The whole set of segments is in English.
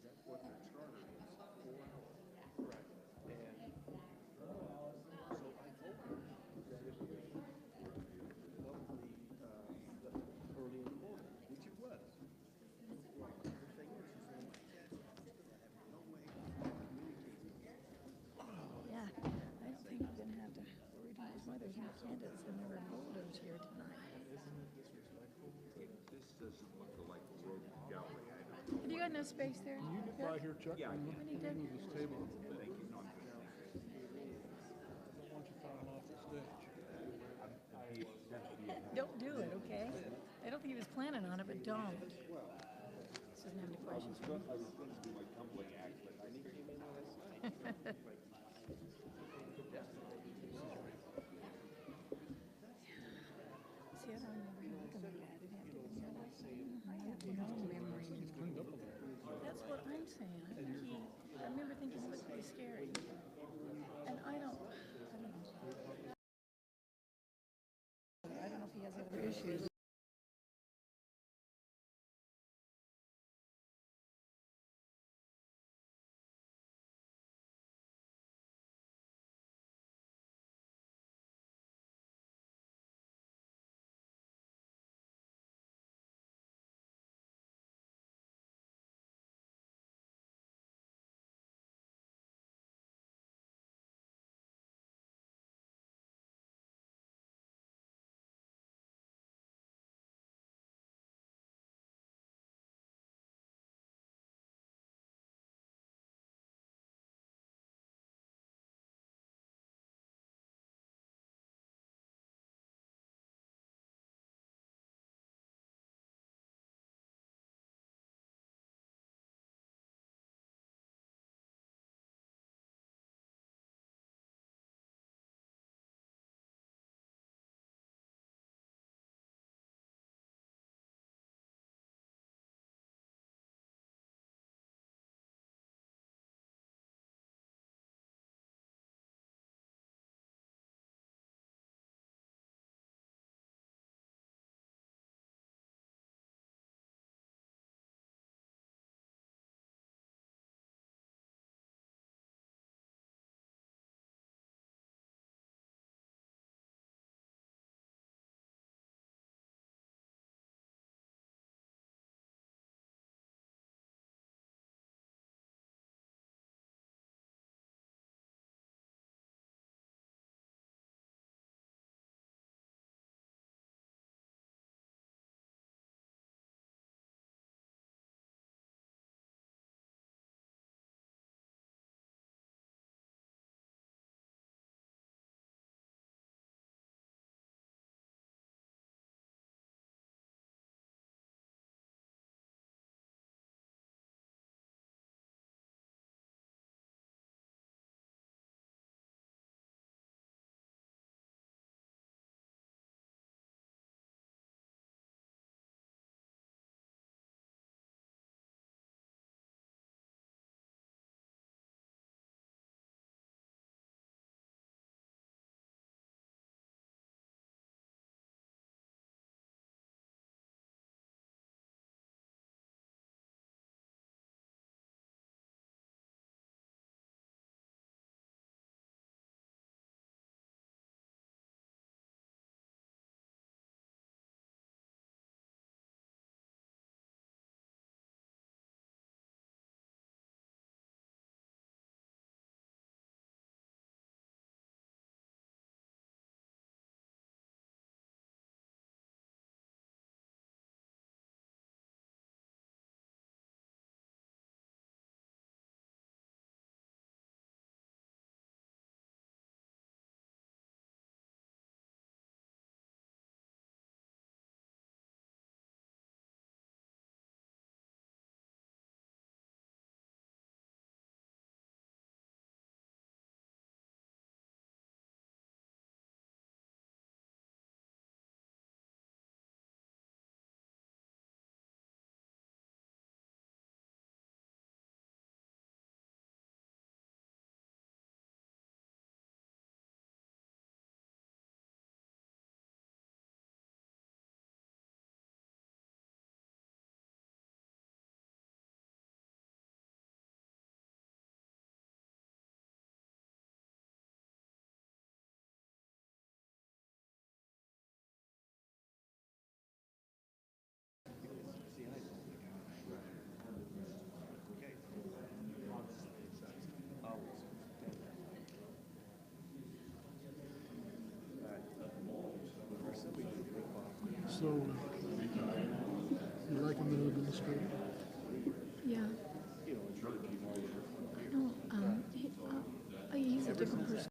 That's what their charter is, 4 hours. Right. And So I told her that it would be lovely, early in the morning, which it was. Well, the thing is, she's on my test, I have no way of communicating. Yeah, I don't think I'm gonna have to worry too much more. There's no candidates and there were voters here tonight. isn't it disrespectful to? This doesn't look like a road to Galway. I don't know. Have you got no space there? Can you get by here, Chuck? Yeah, I I'm can. looking at this table. Thank you. No, I'm good. I don't want you falling off the stage. Don't do it, okay? I don't think he was planning on it, but don't. This doesn't have any questions for me. I was going to do my tumbling act, but I need to give him this. See, I don't remember him looking like that. It'd have to be more like I have no memory. It's cleaned up a little. That's what I'm saying. I remember thinking it was pretty scary. And I don't know. I don't know if he has other issues. different perspectives.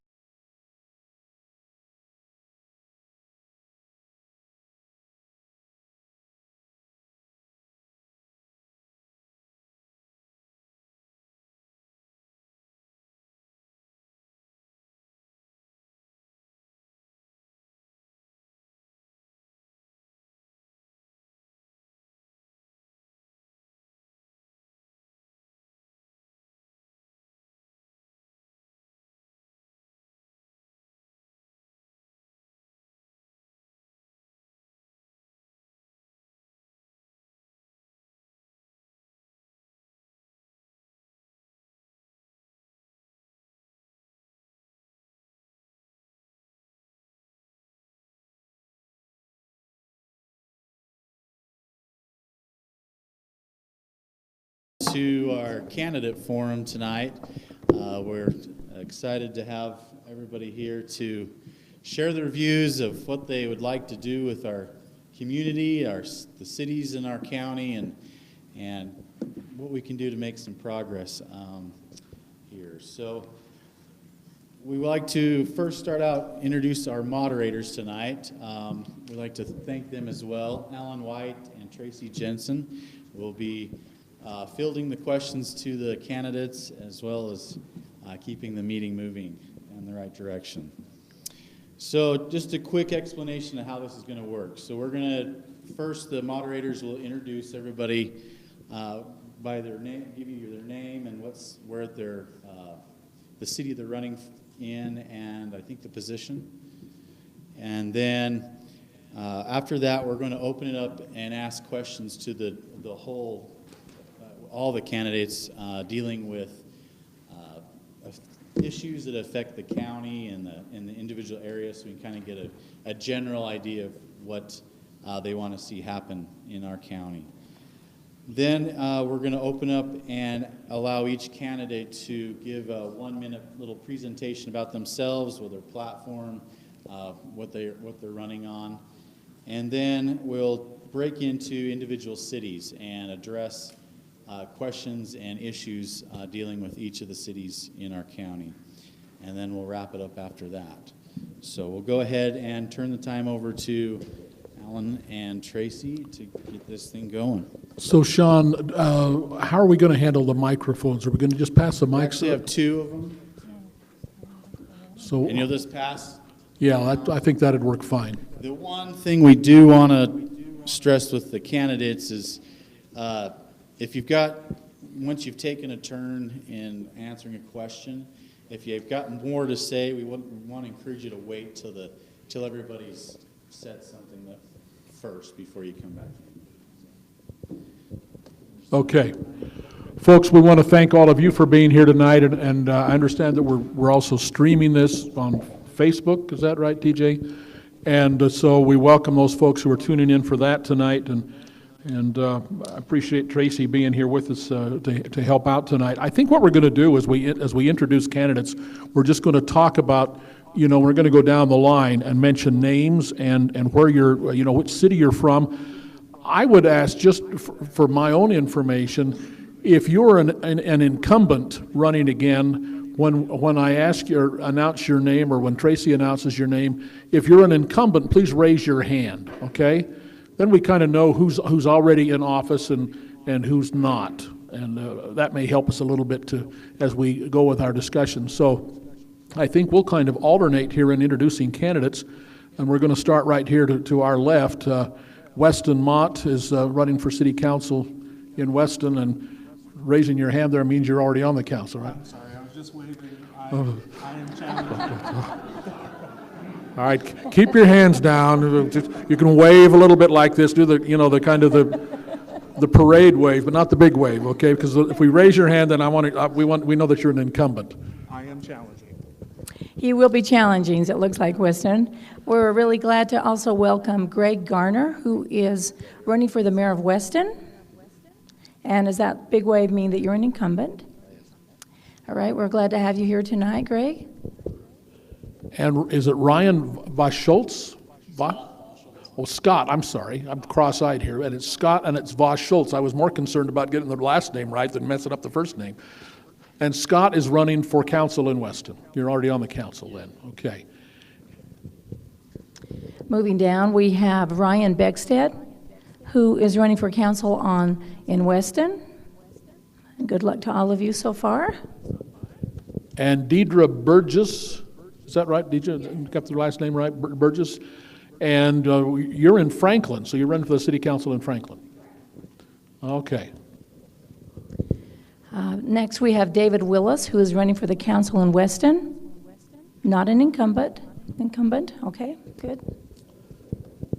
To our candidate forum tonight. We're excited to have everybody here to share their views of what they would like to do with our community, the cities in our county, and what we can do to make some progress here. So we would like to first start out, introduce our moderators tonight. We'd like to thank them as well. Alan White and Tracy Jensen will be fielding the questions to the candidates, as well as keeping the meeting moving in the right direction. So just a quick explanation of how this is going to work. So we're going to, first the moderators will introduce everybody by their name, give you their name and where they're, the city they're running in, and I think the position. And then after that, we're going to open it up and ask questions to the whole, all the candidates dealing with issues that affect the county and the individual areas, so we can kind of get a general idea of what they want to see happen in our county. Then we're going to open up and allow each candidate to give a 1-minute little presentation about themselves, with their platform, what they're running on. And then we'll break into individual cities and address questions and issues dealing with each of the cities in our county. And then we'll wrap it up after that. So we'll go ahead and turn the time over to Alan and Tracy to get this thing going. So Sean, how are we going to handle the microphones? Are we going to just pass the We mics? actually have 2 of them, So, and you'll just pass. yeah, I think that'd work fine. The one thing we do want to stress with the candidates is if you've got, once you've taken a turn in answering a question, if you've got more to say, we want to encourage you to wait till everybody's said something first before you come back. Okay. Folks, we want to thank all of you for being here tonight, and I understand that we're also streaming this on Facebook. Is that right, TJ? And so we welcome those folks who are tuning in for that tonight, and I appreciate Tracy being here with us to help out tonight. I think what we're going to do is as we introduce candidates, we're just going to talk about, we're going to go down the line and mention names and where you're, which city you're from. I would ask, just for my own information, if you're an incumbent running again, when I announce your name, or when Tracy announces your name, if you're an incumbent, please raise your hand, okay? Then we kind of know who's already in office and who's not, and that may help us a little bit as we go with our discussion. So I think we'll kind of alternate here in introducing candidates, and we're going to start right here to our left. Weston Mott is running for city council in Weston, and raising your hand there means you're already on the council, right? I'm sorry, I was just waving. I am challenging. All right, keep your hands down. You can wave a little bit like this. Do the kind of the parade wave, but not the big wave, okay? Because if we raise your hand, then we know that you're an incumbent. I am challenging. He will be challenging, it looks like, Weston. We're really glad to also welcome Greg Garner, who is running for the mayor of Weston. And does that big wave mean that you're an incumbent? All right, we're glad to have you here tonight, Greg. And is it Ryan Voss-Schultz? Scott, I'm sorry. I'm cross-eyed here. And it's Scott and it's Voss-Schultz. I was more concerned about getting the last name right than messing up the first name. And Scott is running for council in Weston. You're already on the council then, okay. Moving down, we have Ryan Beckstead, who is running for council in Weston. Good luck to all of you so far. And Deidre Burgess, is that right, Deidre? Got the last name right, Burgess? And you're in Franklin, so you're running for the city council in Franklin. Okay. Next, we have David Willis, who is running for the council in Weston. Not an incumbent. Incumbent, okay, good.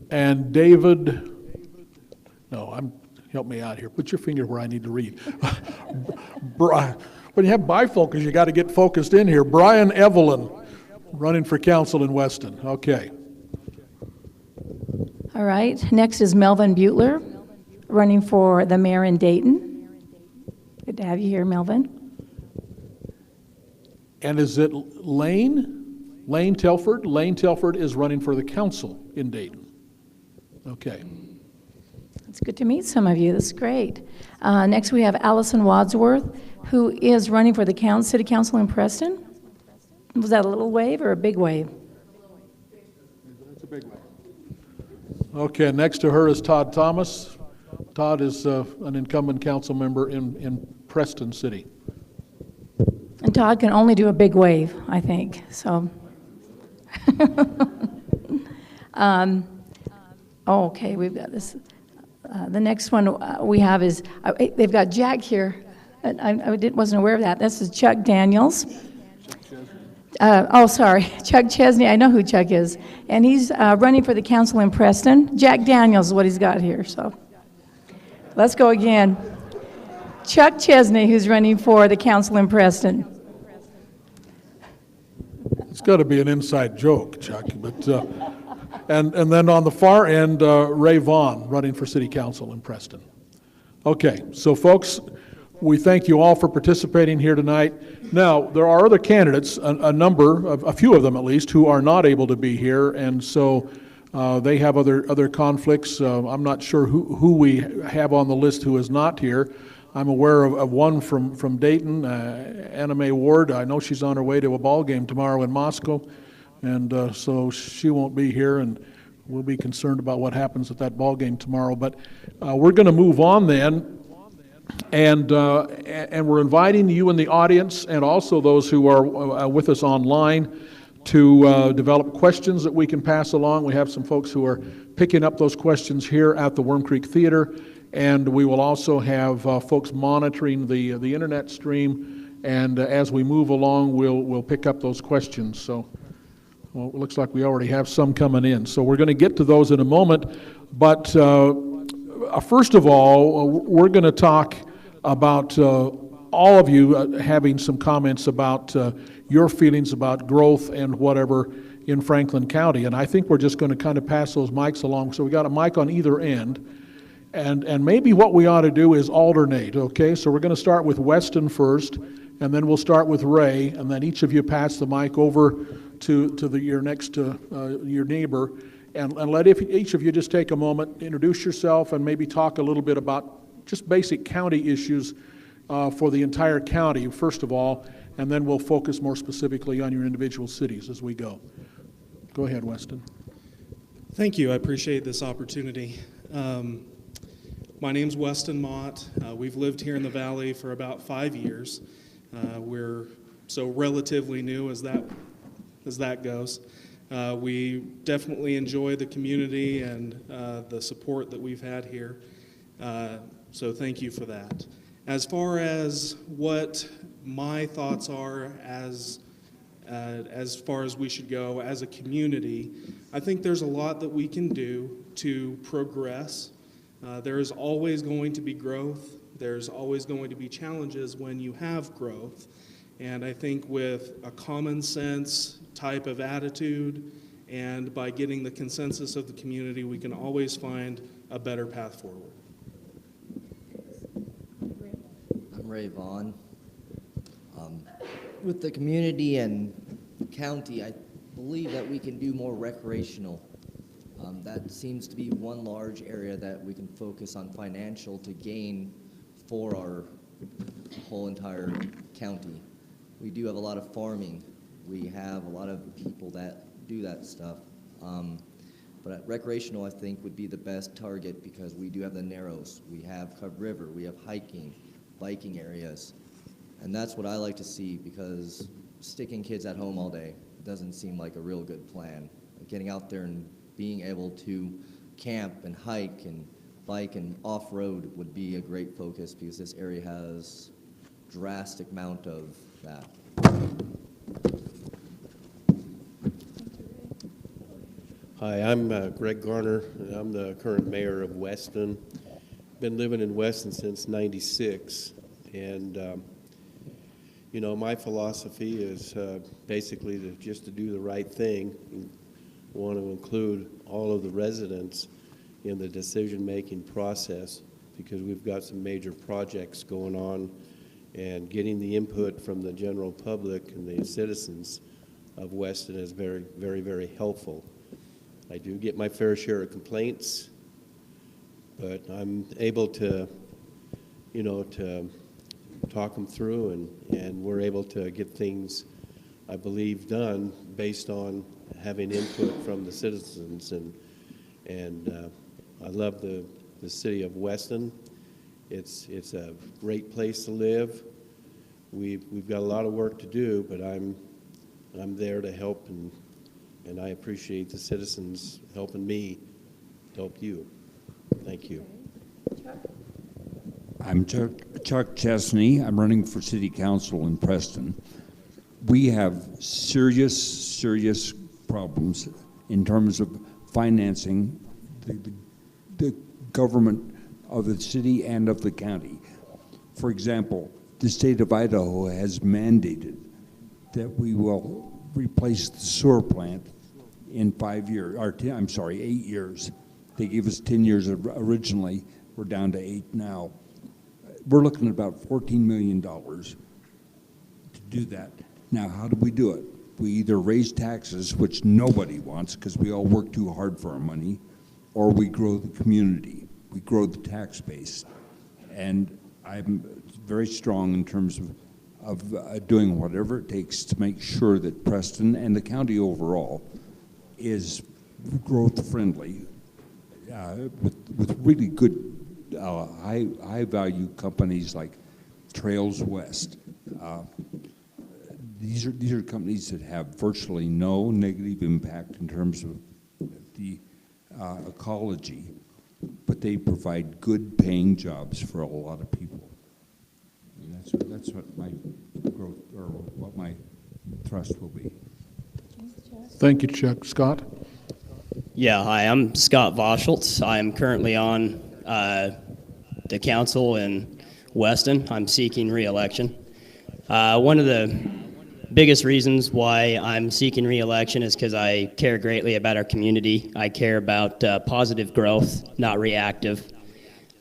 And David, help me out here. Put your finger where I need to read. When you have bifocals, you got to get focused in here. Brian Evelyn, running for council in Weston. Okay. All right, next is Melvin Butler, running for the mayor in Dayton. Good to have you here, Melvin. And is it Lane? Lane Telford? Lane Telford is running for the council in Dayton. Okay. It's good to meet some of you. That's great. Next, we have Allison Wadsworth, who is running for the city council in Preston. Was that a little wave or a big wave? That's a big wave. Okay, next to her is Todd Thomas. Todd is an incumbent council member in Preston City. And Todd can only do a big wave, I think, so. Okay, we've got this. The next one we have is, they've got Jack here. I wasn't aware of that. This is Chuck Daniels. Sorry, Chuck Chesney. I know who Chuck is. And he's running for the council in Preston. Jack Daniels is what he's got here, so. Let's go again. Chuck Chesney, who's running for the council in Preston. It's got to be an inside joke, Chuck. But and then on the far end, Ray Vaughn, running for city council in Preston. Okay, so folks, we thank you all for participating here tonight. Now, there are other candidates, a few of them at least, who are not able to be here, and so they have other conflicts. I'm not sure who we have on the list who is not here. I'm aware of one from Dayton, Anna Mae Ward. I know she's on her way to a ball game tomorrow in Moscow, and so she won't be here, and we'll be concerned about what happens at that ball game tomorrow. But we're going to move on then. And we're inviting you in the audience and also those who are with us online to develop questions that we can pass along. We have some folks who are picking up those questions here at the Worm Creek Theater, and we will also have folks monitoring the internet stream. And as we move along, we'll pick up those questions. So, well, it looks like we already have some coming in. So we're going to get to those in a moment, but first of all, we're going to talk about all of you having some comments about your feelings about growth and whatever in Franklin County. And I think we're just going to kind of pass those mics along. So we got a mic on either end. And maybe what we ought to do is alternate, okay? So we're going to start with Weston first, and then we'll start with Ray, and then each of you pass the mic over to your next, your neighbor. And let each of you just take a moment, introduce yourself, and maybe talk a little bit about just basic county issues for the entire county, first of all, and then we'll focus more specifically on your individual cities as we go. Go ahead, Weston. Thank you. I appreciate this opportunity. My name's Weston Mott. We've lived here in the Valley for about 5 years. We're so relatively new as that goes. We definitely enjoy the community and the support that we've had here. So thank you for that. As far as what my thoughts are as far as we should go as a community, I think there's a lot that we can do to progress. There is always going to be growth. There's always going to be challenges when you have growth. And I think with a common sense type of attitude and by getting the consensus of the community, we can always find a better path forward. I'm Ray Vaughn. With the community and county, I believe that we can do more recreational. That seems to be one large area that we can focus on financial to gain for our the whole entire county. We do have a lot of farming. We have a lot of people that do that stuff. But recreational, I think, would be the best target because we do have the Narrows. We have Cub River. We have hiking, biking areas. And that's what I like to see because sticking kids at home all day doesn't seem like a real good plan. Getting out there and being able to camp and hike and bike and off-road would be a great focus because this area has drastic amount of that. Hi, I'm Greg Garner, and I'm the current mayor of Weston. Been living in Weston since '96, and you know, my philosophy is basically just to do the right thing. We want to include all of the residents in the decision-making process because we've got some major projects going on, and getting the input from the general public and the citizens of Weston is very, very, very helpful. I do get my fair share of complaints, but I'm able to, you know, to talk them through, and we're able to get things, I believe, done based on having input from the citizens. And I love the city of Weston. It's a great place to live. We've got a lot of work to do, but I'm there to help, and I appreciate the citizens helping me help you. Thank you. I'm Chuck Chesney. I'm running for city council in Preston. We have serious problems in terms of financing the government of the city and of the county. For example, the state of Idaho has mandated that we will replace the sewer plant in 5 years, or 8 years. They gave us 10 years originally. We're down to 8 now. We're looking at about $14 million to do that. Now, how do we do it? We either raise taxes, which nobody wants because we all work too hard for our money, or we grow the community. We grow the tax base. And I'm very strong in terms of doing whatever it takes to make sure that Preston and the county overall is growth-friendly with really good high-value companies like Trails West. These are companies that have virtually no negative impact in terms of the ecology, but they provide good-paying jobs for a lot of people. And that's what my growth, or what my thrust will be. Thank you, Chuck. Scott? Yeah, hi, I'm Scott Voschultz. I'm currently on the council in Weston. I'm seeking re-election. One of the biggest reasons why I'm seeking re-election is because I care greatly about our community. I care about positive growth, not reactive.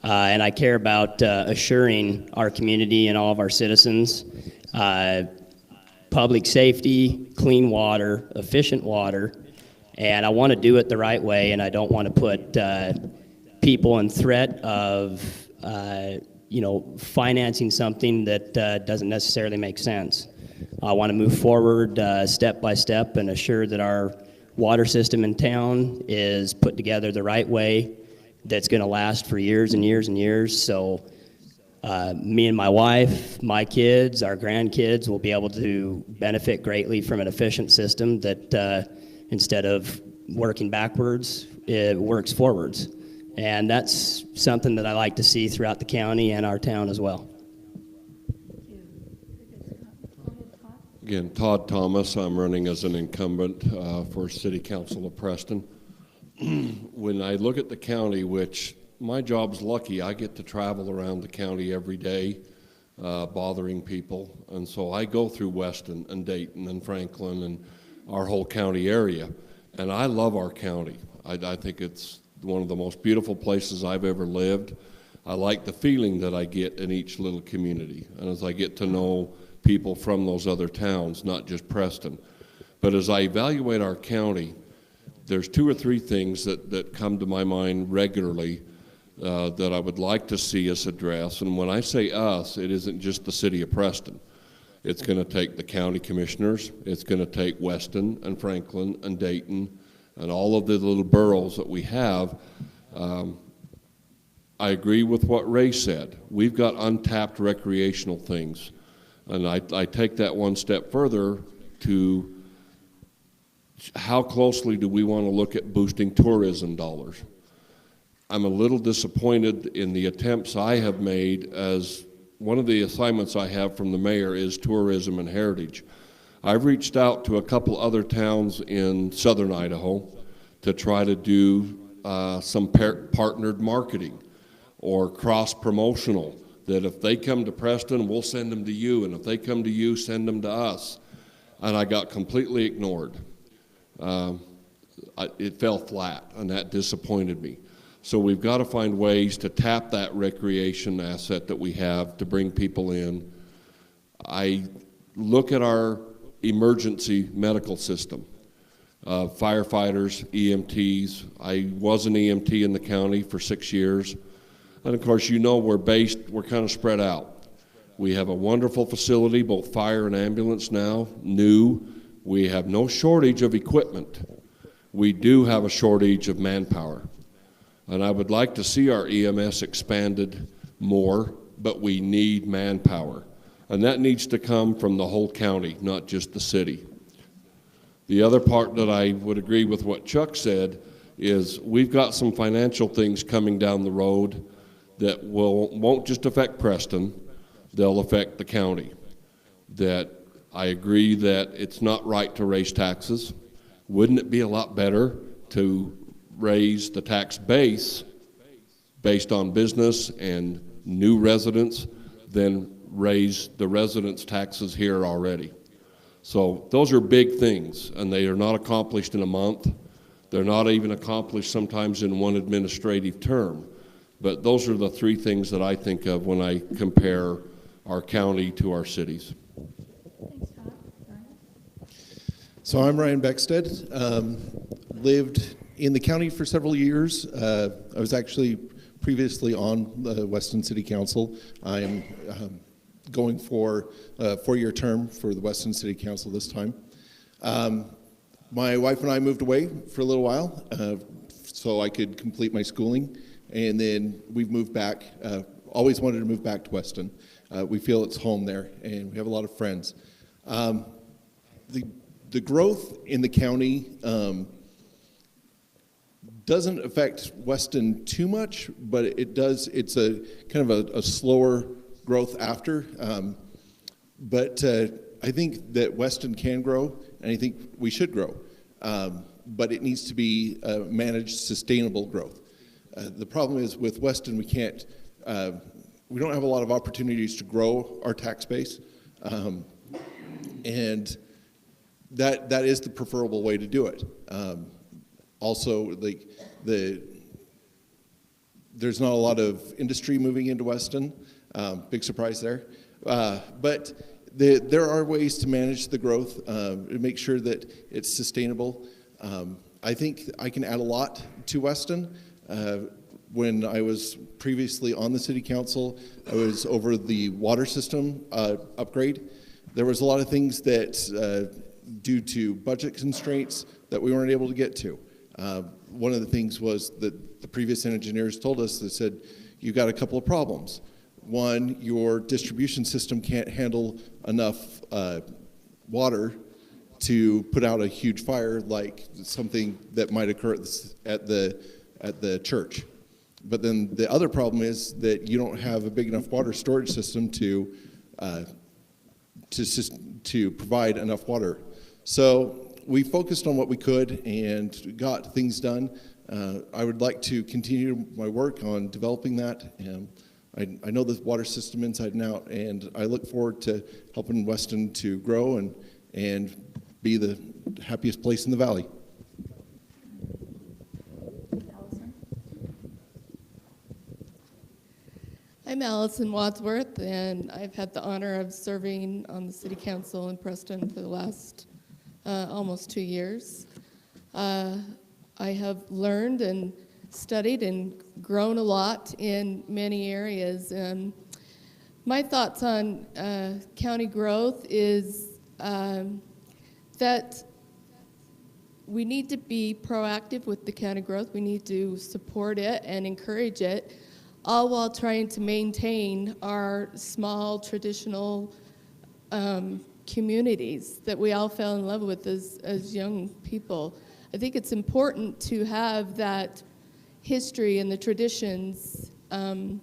And I care about assuring our community and all of our citizens public safety, clean water, efficient water, and I want to do it the right way, and I don't want to put people in threat of financing something that doesn't necessarily make sense. I want to move forward step by step and assure that our water system in town is put together the right way that's going to last for years and years and years. So me and my wife, my kids, our grandkids will be able to benefit greatly from an efficient system that instead of working backwards, it works forwards. And that's something that I like to see throughout the county and our town as well. Again, Todd Thomas. I'm running as an incumbent for City Council of Preston. When I look at the county, which my job's lucky, I get to travel around the county every day, bothering people. And so I go through Weston and Dayton and Franklin and our whole county area. And I love our county. I think it's one of the most beautiful places I've ever lived. I like the feeling that I get in each little community. And as I get to know people from those other towns, not just Preston. But as I evaluate our county, there's 2 or 3 things that come to my mind regularly that I would like to see us address. And when I say us, it isn't just the city of Preston. It's going to take the county commissioners. It's going to take Weston and Franklin and Dayton and all of the little boroughs that we have. I agree with what Ray said. We've got untapped recreational things. And I take that one step further to how closely do we want to look at boosting tourism dollars. I'm a little disappointed in the attempts I have made, as one of the assignments I have from the mayor is tourism and heritage. I've reached out to a couple other towns in southern Idaho to try to do some partnered marketing or cross-promotional, that if they come to Preston, we'll send them to you, and if they come to you, send them to us. And I got completely ignored. It fell flat, and that disappointed me. So we've got to find ways to tap that recreation asset that we have to bring people in. I look at our emergency medical system, firefighters, EMTs. I was an EMT in the county for 6 years. And of course, you know, we're kind of spread out. We have a wonderful facility, both fire and ambulance now, new. We have no shortage of equipment. We do have a shortage of manpower. And I would like to see our EMS expanded more, but we need manpower. And that needs to come from the whole county, not just the city. The other part that I would agree with what Chuck said is we've got some financial things coming down the road that won't just affect Preston, they'll affect the county. That I agree that it's not right to raise taxes. Wouldn't it be a lot better to raise the tax base based on business and new residents than raise the residents' taxes here already? So those are big things, and they are not accomplished in a month. They're not even accomplished sometimes in one administrative term. But those are the three things that I think of when I compare our county to our cities. So I'm Ryan Beckstead. Lived in the county for several years. I was actually previously on the Weston City Council. I am going for a 4-year term for the Weston City Council this time. My wife and I moved away for a little while so I could complete my schooling, and then we've moved back. Always wanted to move back to Weston. We feel it's home there, and we have a lot of friends. The growth in the county doesn't affect Weston too much, but it does. It's a kind of a slower growth after. But I think that Weston can grow, and I think we should grow. But it needs to be managed, sustainable growth. The problem is with Weston, we don't have a lot of opportunities to grow our tax base, and that is the preferable way to do it. Also, like there's not a lot of industry moving into Weston. Big surprise there, but there are ways to manage the growth, to make sure that it's sustainable. I think I can add a lot to Weston. When I was previously on the city council, I was over the water system upgrade. There was a lot of things that, due to budget constraints, that we weren't able to get to. One of the things was that the previous engineers told us, they said, you've got a couple of problems. One, your distribution system can't handle enough water to put out a huge fire like something that might occur at the church. But then the other problem is that you don't have a big enough water storage system to provide enough water. So we focused on what we could and got things done. I would like to continue my work on developing that. I know the water system inside and out, and I look forward to helping Weston to grow and be the happiest place in the valley. I'm Allison Wadsworth, and I've had the honor of serving on the City Council in Preston for the last almost 2 years. I have learned and studied and grown a lot in many areas. My thoughts on county growth is that we need to be proactive with the county growth. We need to support it and encourage it, all while trying to maintain our small traditional communities that we all fell in love with as young people. I think it's important to have that history and the traditions, and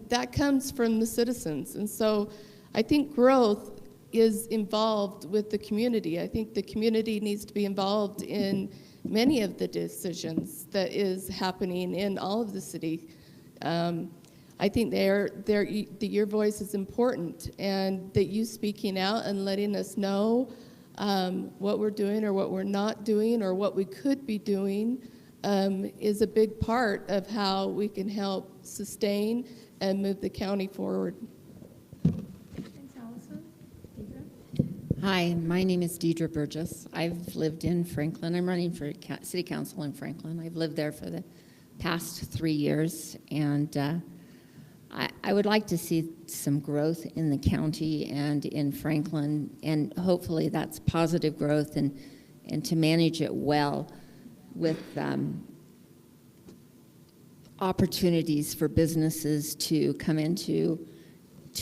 that comes from the citizens. And so I think growth is involved with the community. I think the community needs to be involved in many of the decisions that is happening in all of the city. I think your voice is important, and that you speaking out and letting us know what we're doing or what we're not doing or what we could be doing is a big part of how we can help sustain and move the county forward. Hi, my name is Deidre Burgess. I've lived in Franklin. I'm running for City Council in Franklin. I've lived there for the past 3 years, and I would like to see some growth in the county and in Franklin, and hopefully that's positive growth, and to manage it well with opportunities for businesses to come into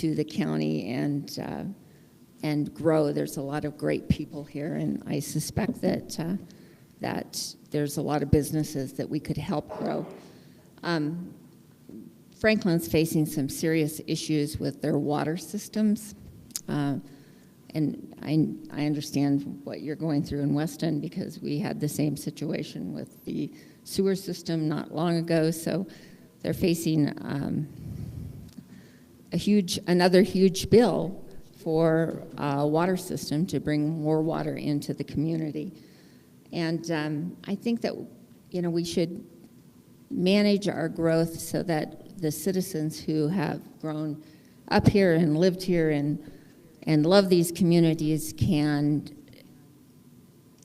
the county and grow. There's a lot of great people here, and I suspect that that there's a lot of businesses that we could help grow. Franklin's facing some serious issues with their water systems, and I understand what you're going through in Weston, because we had the same situation with the sewer system not long ago. So they're facing another huge bill for a water system to bring more water into the community. And I think that, we should manage our growth so that the citizens who have grown up here and lived here and love these communities can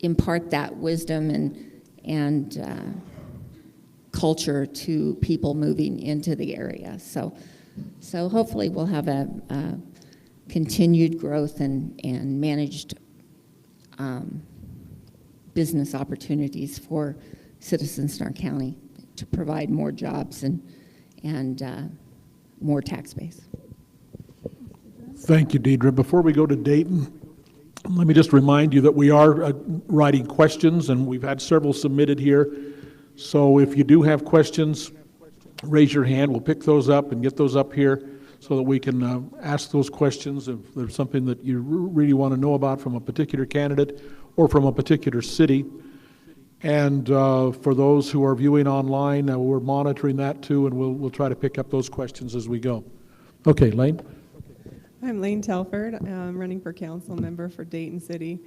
impart that wisdom and culture to people moving into the area. So hopefully we'll have a continued growth and managed business opportunities for citizens in our county to provide more jobs and more tax base. Thank you, Deidre. Before we go to Dayton, let me just remind you that we are writing questions, and we've had several submitted here. So if you do have questions, raise your hand. We'll pick those up and get those up here so that we can ask those questions if there's something that you really want to know about from a particular candidate or from a particular city. And for those who are viewing online, we're monitoring that too, and we'll try to pick up those questions as we go. Okay, Lane. I'm Lane Telford. I'm running for council member for Dayton City.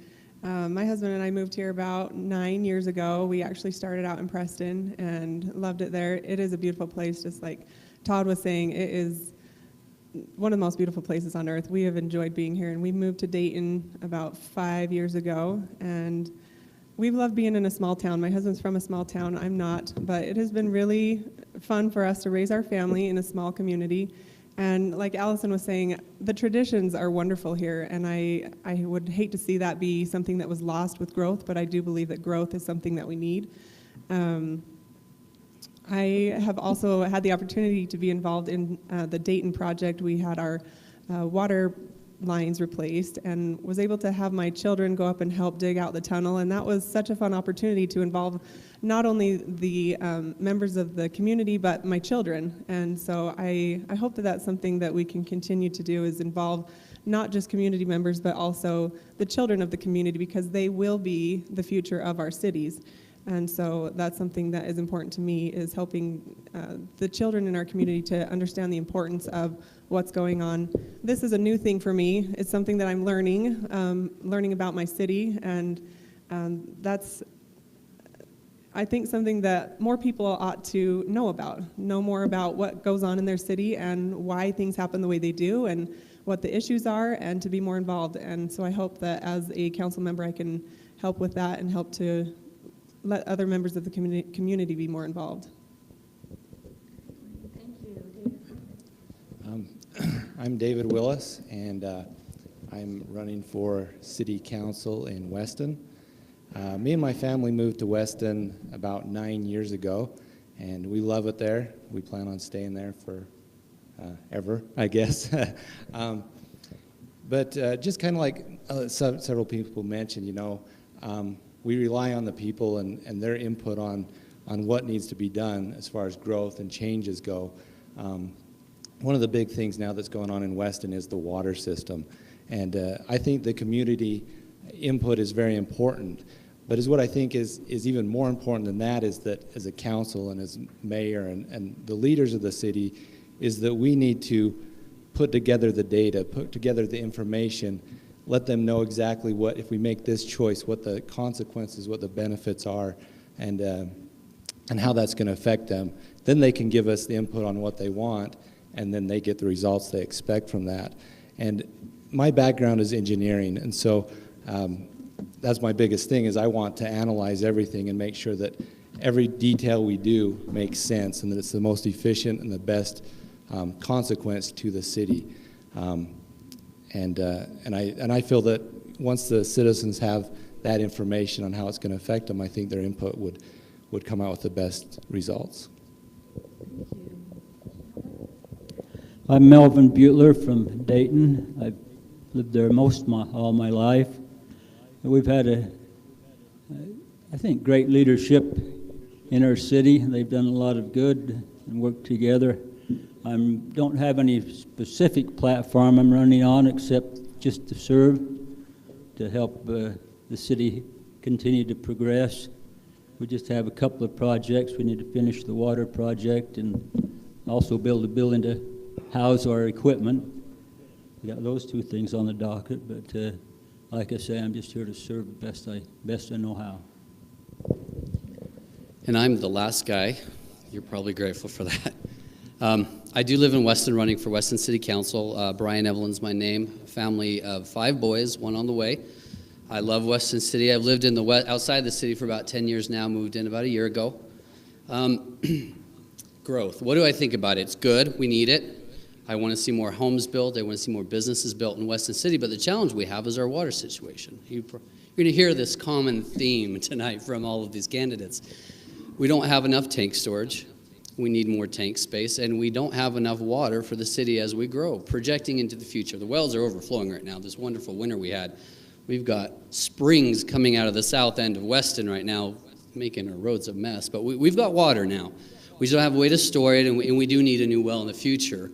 My husband and I moved here about 9 years ago. We actually started out in Preston and loved it there. It is a beautiful place, just like Todd was saying. It is one of the most beautiful places on earth. We have enjoyed being here, and we moved to Dayton about 5 years ago, and we've loved being in a small town. My husband's from a small town. I'm not, but it has been really fun for us to raise our family in a small community. And like Allison was saying, the traditions are wonderful here, and I would hate to see that be something that was lost with growth, but I do believe that growth is something that we need. I have also had the opportunity to be involved in the Dayton project. We had our water lines replaced and was able to have my children go up and help dig out the tunnel, and that was such a fun opportunity to involve not only the members of the community but my children. And so I hope that that's something that we can continue to do, is involve not just community members but also the children of the community, because they will be the future of our cities. And so that's something that is important to me, is helping the children in our community to understand the importance of what's going on. This is a new thing for me. It's something that I'm learning about my city, and that's, I think, something that more people ought to know more about what goes on in their city and why things happen the way they do and what the issues are, and to be more involved. And so I hope that as a council member I can help with that and help to let other members of the community be more involved. I'm David Willis, and I'm running for City Council in Weston. Me and my family moved to Weston about 9 years ago, and we love it there. We plan on staying there for ever, I guess. But just kind of like several people mentioned, you know, we rely on the people and their input on what needs to be done as far as growth and changes go. One of the big things now that's going on in Weston is the water system. And I think the community input is very important. But what I think is even more important than that is that as a council and as mayor and the leaders of the city is that we need to put together the data, put together the information, let them know exactly what, if we make this choice, what the consequences, what the benefits are, and how that's going to affect them. Then they can give us the input on what they want, and then they get the results they expect from that. And my background is engineering, and so that's my biggest thing is I want to analyze everything and make sure that every detail we do makes sense and that it's the most efficient and the best consequence to the city. And I feel that once the citizens have that information on how it's going to affect them, I think their input would come out with the best results. I'm Melvin Butler from Dayton. I've lived there all my life. And we've had I think, great leadership in our city. They've done a lot of good and worked together. I don't have any specific platform I'm running on except just to serve, to help the city continue to progress. We just have a couple of projects. We need to finish the water project and also build a building to house our equipment. We got those two things on the docket, but like I say, I'm just here to serve the best I know how. And I'm the last guy. You're probably grateful for that. I do live in Weston, running for Weston City Council. Brian Evelyn's my name. Family of 5 boys, 1 on the way. I love Weston City. I've lived in outside the city for about 10 years now, moved in about a year ago. Growth. What do I think about it? It's good. We need it. I want to see more homes built. I want to see more businesses built in Weston City. But the challenge we have is our water situation. You're going to hear this common theme tonight from all of these candidates. We don't have enough tank storage. We need more tank space. And we don't have enough water for the city as we grow. Projecting into the future. The wells are overflowing right now. This wonderful winter we had. We've got springs coming out of the south end of Weston right now, making our roads a mess. But we've got water now. We just don't have a way to store it, and we do need a new well in the future.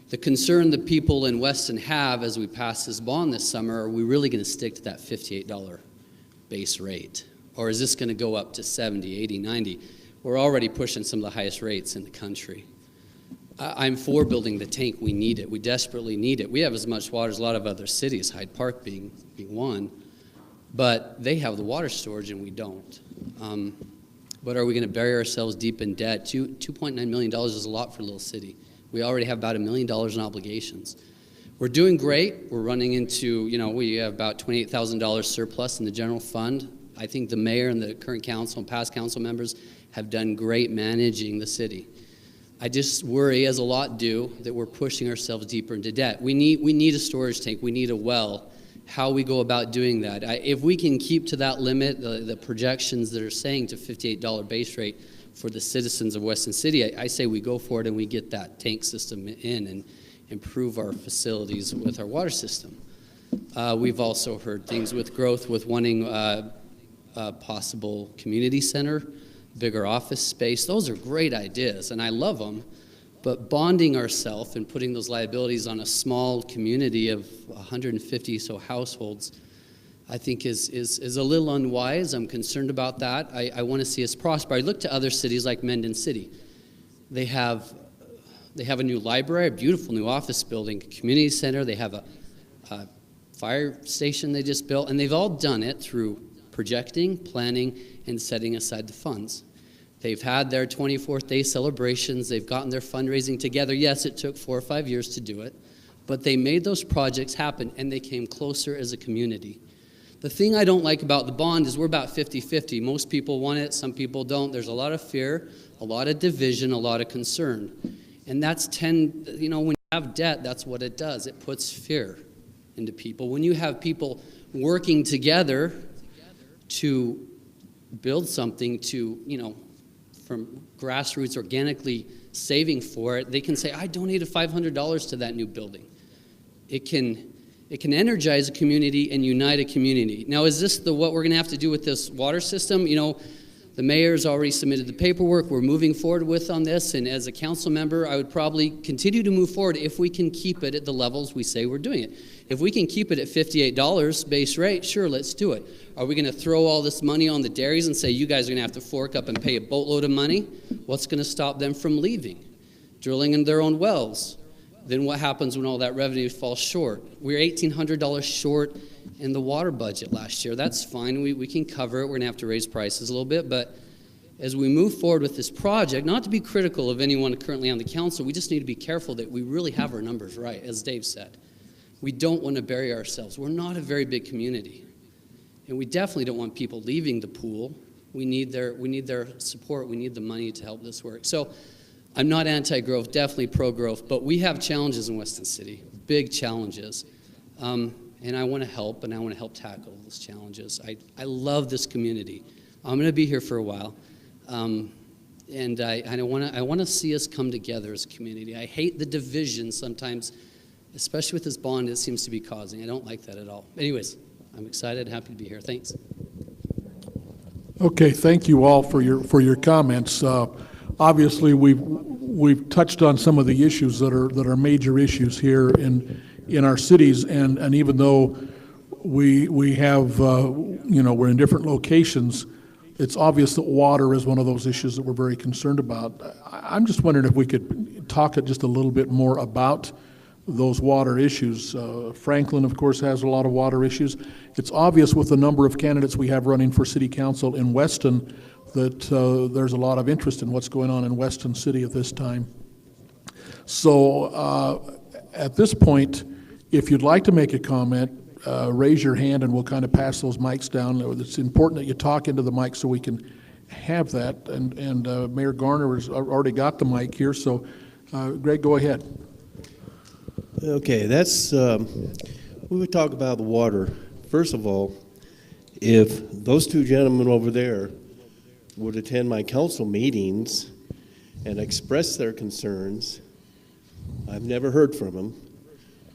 The concern the people in Weston have as we pass this bond this summer, are we really going to stick to that $58 base rate? Or is this going to go up to 70, 80, 90? We're already pushing some of the highest rates in the country. I'm for building the tank. We need it. We desperately need it. We have as much water as a lot of other cities, Hyde Park being one, but they have the water storage and we don't. But are we going to bury ourselves deep in debt? $2.9 million is a lot for a little city. We already have about $1 million in obligations. We're doing great. We're running into, we have about $28,000 surplus in the general fund. I think the mayor and the current council and past council members have done great managing the city. I just worry, as a lot do, that we're pushing ourselves deeper into debt. We need a storage tank. We need a well. How we go about doing that. If we can keep to that limit, the projections that are saying to $58 base rate for the citizens of Weston City, I say we go for it and we get that tank system in and improve our facilities with our water system. We've also heard things with growth, with wanting a possible community center, bigger office space. Those are great ideas, and I love them. But bonding ourselves and putting those liabilities on a small community of 150 so households, I think is a little unwise. I'm concerned about that. I want to see us prosper. I look to other cities like Mendon City. They have a new library, a beautiful new office building, community center. They have a fire station they just built, and they've all done it through projecting, planning, and setting aside the funds. They've had their 24th day celebrations. They've gotten their fundraising together. Yes, it took 4 or 5 years to do it, but they made those projects happen, and they came closer as a community. The thing I don't like about the bond is we're about 50-50. Most people want it, some people don't. There's a lot of fear, a lot of division, a lot of concern. And when you have debt, that's what it does. It puts fear into people. When you have people working together to build something, from grassroots organically saving for it, they can say, I donated $500 to that new building. It can energize a community and unite a community. Now, is this what we're going to have to do with this water system? The mayor's already submitted the paperwork. We're moving forward with on this, and as a council member, I would probably continue to move forward if we can keep it at the levels we say we're doing it. If we can keep it at $58 base rate, sure, let's do it. Are we going to throw all this money on the dairies and say, you guys are going to have to fork up and pay a boatload of money? What's going to stop them from leaving? Drilling in their own wells. Then what happens when all that revenue falls short? We're $1,800 short in the water budget last year. That's fine. We can cover it. We're going to have to raise prices a little bit. But as we move forward with this project, not to be critical of anyone currently on the council, we just need to be careful that we really have our numbers right, as Dave said. We don't want to bury ourselves. We're not a very big community. And we definitely don't want people leaving the pool. We need their support. We need the money to help this work. So I'm not anti-growth, definitely pro-growth, but we have challenges in Weston City, big challenges. And I want to help, and I want to help tackle those challenges. I love this community. I'm going to be here for a while. And I want to see us come together as a community. I hate the division sometimes, especially with this bond it seems to be causing. I don't like that at all. Anyways, I'm excited, happy to be here. Thanks. Okay, thank you all for your comments. Obviously, we've touched on some of the issues that are major issues here in our cities, and even though we have we're in different locations, it's obvious that water is one of those issues that we're very concerned about. I'm just wondering if we could talk just a little bit more about those water issues. Franklin, of course, has a lot of water issues. It's obvious with the number of candidates we have running for city council in Weston that there's a lot of interest in what's going on in Weston City at this time. So at this point, if you'd like to make a comment, raise your hand and we'll kind of pass those mics down. It's important that you talk into the mic so we can have that. And Mayor Garner has already got the mic here, so Greg, go ahead. Okay, that's, we would talk about the water. First of all, if those two gentlemen over there would attend my council meetings and express their concerns, I've never heard from them.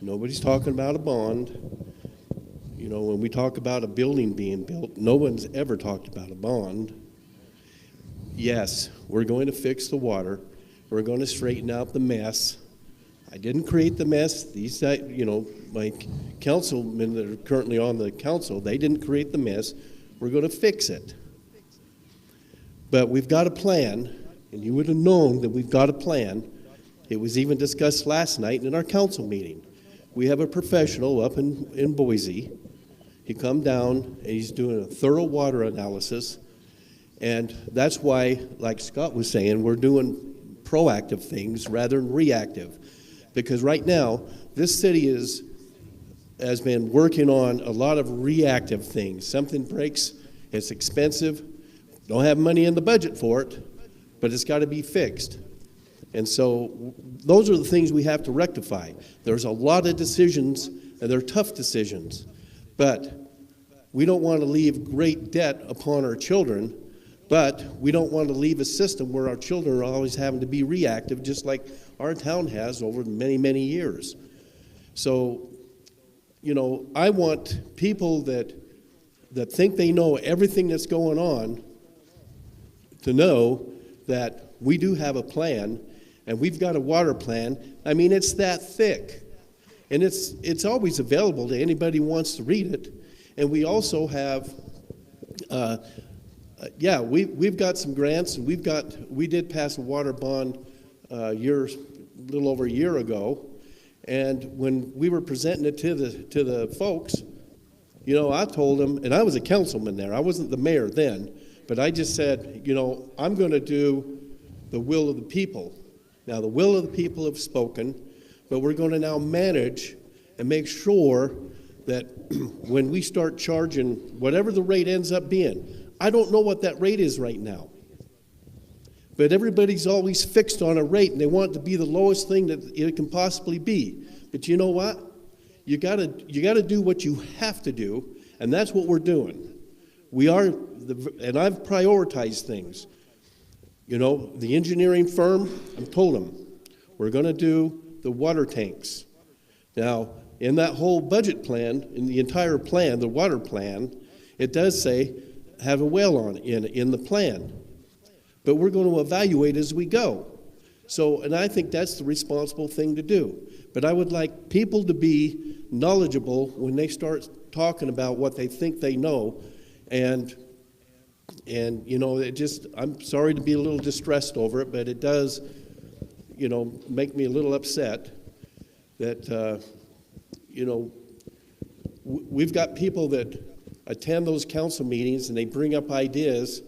Nobody's talking about a bond. When we talk about a building being built, no one's ever talked about a bond. Yes, we're going to fix the water. We're going to straighten out the mess. I didn't create the mess. These, my councilmen that are currently on the council, they didn't create the mess. We're going to fix it. But we've got a plan, and you would have known that we've got a plan. It was even discussed last night in our council meeting. We have a professional up in Boise. He come down, and he's doing a thorough water analysis. And that's why, like Scott was saying, we're doing proactive things rather than reactive. Because right now, this city has been working on a lot of reactive things. Something breaks, it's expensive, don't have money in the budget for it, but it's got to be fixed. And so those are the things we have to rectify. There's a lot of decisions, and they're tough decisions, but we don't want to leave great debt upon our children, but we don't want to leave a system where our children are always having to be reactive, just like our town has over many, many years. So, I want people that think they know everything that's going on to know that we do have a plan, and we've got a water plan. I mean, it's that thick, and it's always available to anybody who wants to read it. And we also have, we've got some grants, and we did pass a water bond a little over a year ago, and when we were presenting it to the folks, I told them, and I was a councilman there, I wasn't the mayor then, but I just said, I'm going to do the will of the people. Now, the will of the people have spoken, but we're going to now manage and make sure that when we start charging whatever the rate ends up being, I don't know what that rate is right now. But everybody's always fixed on a rate, and they want it to be the lowest thing that it can possibly be. But you know what? You gotta do what you have to do, and that's what we're doing. And I've prioritized things. You know, the engineering firm, I've told them, we're gonna do the water tanks. Now, in that whole budget plan, in the entire plan, the water plan, it does say have a well on in the plan. But we're going to evaluate as we go. So, and I think that's the responsible thing to do. But I would like people to be knowledgeable when they start talking about what they think they know. And you know, I'm sorry to be a little distressed over it, but it does, you know, make me a little upset that, you know, we've got people that attend those council meetings and they bring up ideas,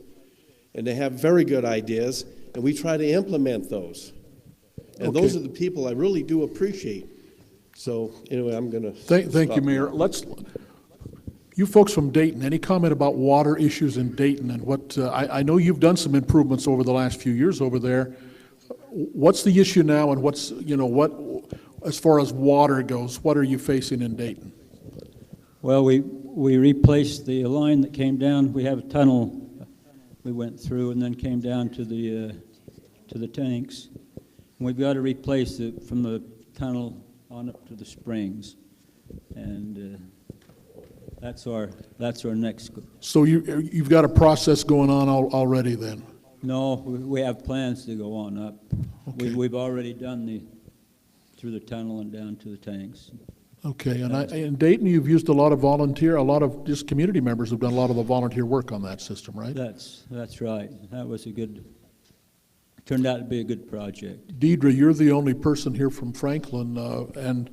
and they have very good ideas, and we try to implement those. And Okay. those are the people I really do appreciate. So anyway, I'm going to Thank you, Mayor. You folks from Dayton, any comment about water issues in Dayton and what, I know you've done some improvements over the last few years over there. What's the issue now, and what's, you know, what, as far as water goes, what are you facing in Dayton? Well, we replaced the line that came down. We have a tunnel we went through and then came down to the tanks. And we've got to replace it from the tunnel on up to the springs. And that's our next. So you've got a process going on already then? No, we have plans to go on up. Okay. We've already done through the tunnel and down to the tanks. Okay, and in Dayton, you've used a lot of just community members have done a lot of the volunteer work on that system, right? That's right. That was turned out to be a good project. Deidre, you're the only person here from Franklin, and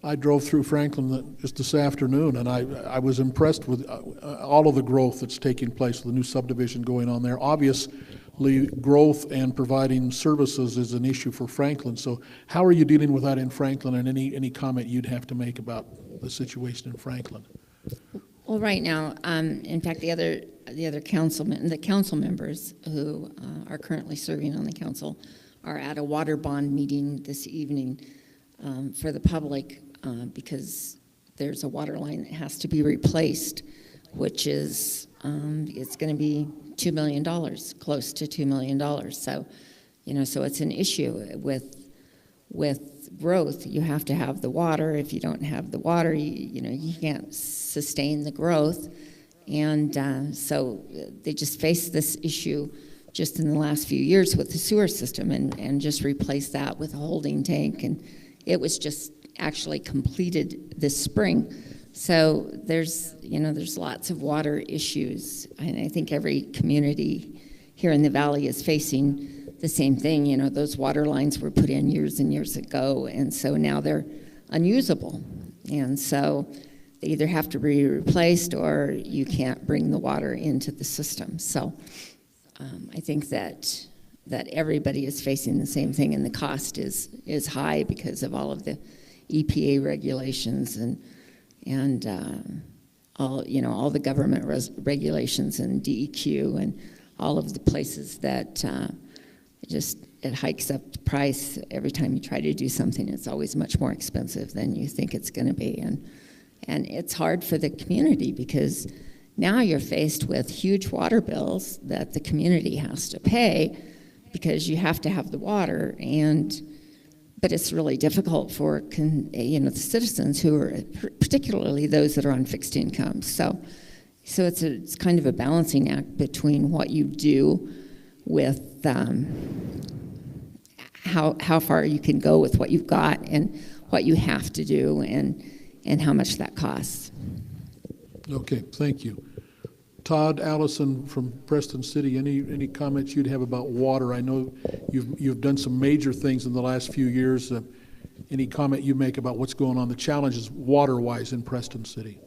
I drove through Franklin just this afternoon, and I was impressed with all of the growth that's taking place, the new subdivision going on there. Obviously, growth and providing services is an issue for Franklin. So how are you dealing with that in Franklin, and any comment you'd have to make about the situation in Franklin? Well, right now, in fact, the other council members who are currently serving on the council are at a water bond meeting this evening for the public because there's a water line that has to be replaced, which is it's going to be $2 million, close to $2 million. So, you know, so it's an issue with growth. You have to have the water. If you don't have the water, you can't sustain the growth. And so they just faced this issue just in the last few years with the sewer system and just replaced that with a holding tank. And it was just actually completed this spring. So there's lots of water issues, and I think every community here in the valley is facing the same thing. You know, those water lines were put in years and years ago, and so now they're unusable. And so they either have to be replaced or you can't bring the water into the system. So I think that everybody is facing the same thing, and the cost is high because of all of the EPA regulations and all the government regulations and DEQ and all of the places that it hikes up the price every time you try to do something. It's always much more expensive than you think it's going to be, and it's hard for the community because now you're faced with huge water bills that the community has to pay because you have to have the water, but it's really difficult for the citizens who are, particularly those that are on fixed incomes. So it's kind of a balancing act between what you do with how far you can go with what you've got and what you have to do and how much that costs. Okay, thank you. Todd Allison from Preston City, any comments you'd have about water? I know you've done some major things in the last few years. Any comment you make about what's going on, the challenges water-wise in Preston City?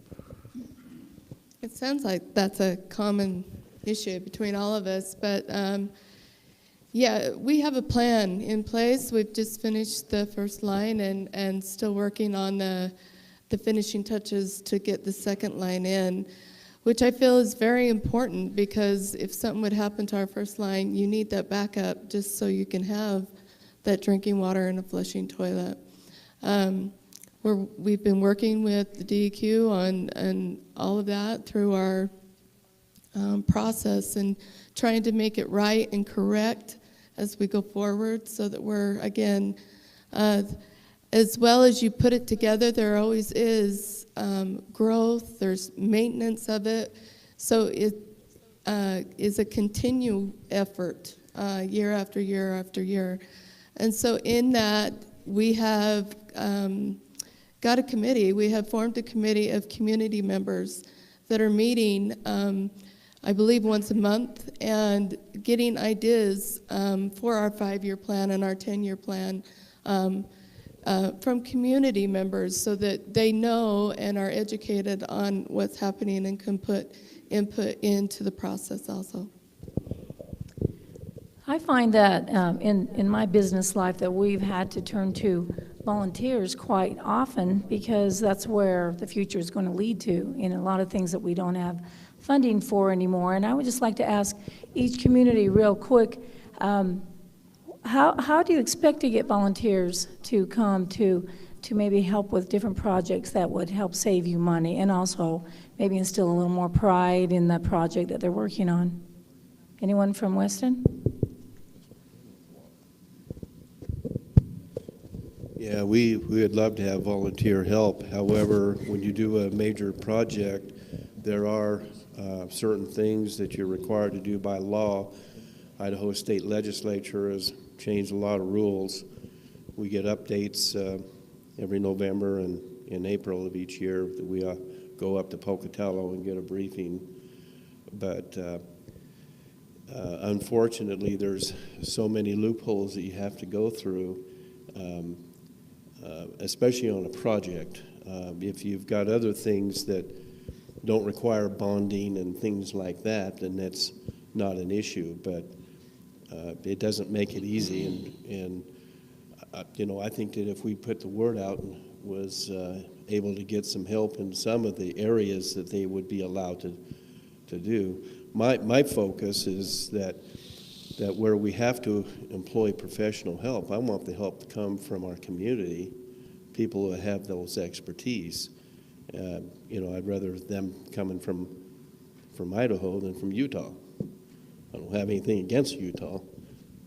It sounds like that's a common issue between all of us, but yeah, we have a plan in place. We've just finished the first line and still working on the the finishing touches to get the second line in, which I feel is very important, because if something would happen to our first line, you need that backup just so you can have that drinking water and a flushing toilet. We've been working with the DEQ on all of that through our process, and trying to make it right and correct as we go forward, so that we're, again, as well as you put it together, there always is growth, there's maintenance of it, so it is a continual effort year after year after year. And so in that, we have got a committee. We have formed a committee of community members that are meeting, I believe, once a month, and getting ideas for our 5-year plan and our 10-year plan from community members, so that they know and are educated on what's happening and can put input into the process also. I find that in my business life that we've had to turn to volunteers quite often, because that's where the future is going to lead to in a lot of things that we don't have funding for anymore. And I would just like to ask each community real quick, how do you expect to get volunteers to come to maybe help with different projects that would help save you money, and also maybe instill a little more pride in the project that they're working on? Anyone from Weston? Yeah, we would love to have volunteer help. However, when you do a major project, there are certain things that you're required to do by law. Idaho State Legislature has changed a lot of rules. We get updates every November and in April of each year that we go up to Pocatello and get a briefing. But unfortunately, there's so many loopholes that you have to go through. Especially on a project. If you've got other things that don't require bonding and things like that, then that's not an issue, but it doesn't make it easy. And you know, I think that if we put the word out and was able to get some help in some of the areas that they would be allowed to do, my focus is that where we have to employ professional help, I want the help to come from our community, people who have those expertise. You know, I'd rather them coming from Idaho than from Utah. I don't have anything against Utah,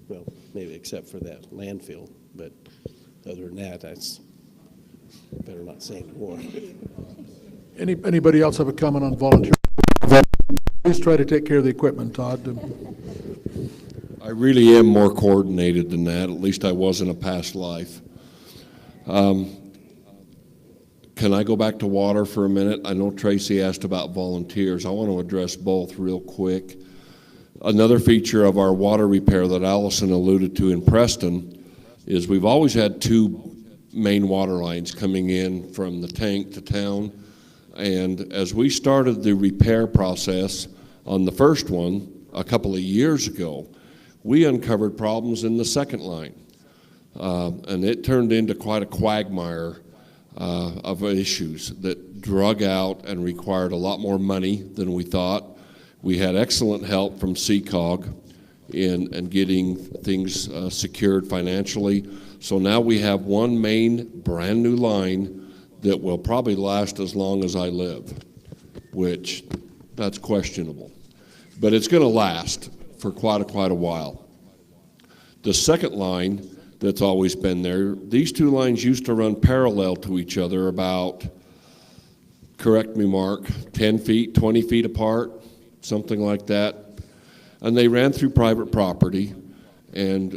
well, maybe except for that landfill, but other than that, that's better not say anymore. Anybody else have a comment on volunteer? Please try to take care of the equipment, Todd. I really am more coordinated than that. At least I was in a past life. Can I go back to water for a minute? I know Tracy asked about volunteers. I want to address both real quick. Another feature of our water repair that Allison alluded to in Preston is we've always had 2 main water lines coming in from the tank to town. And as we started the repair process on the first one a couple of years ago, we uncovered problems in the second line. And it turned into quite a quagmire of issues that drug out and required a lot more money than we thought. We had excellent help from CCOG in getting things secured financially. So now we have one main brand new line that will probably last as long as I live, which that's questionable. But it's going to last for quite a while. The second line that's always been there, these 2 lines used to run parallel to each other about, correct me, Mark, 10 feet, 20 feet apart, something like that. And they ran through private property. And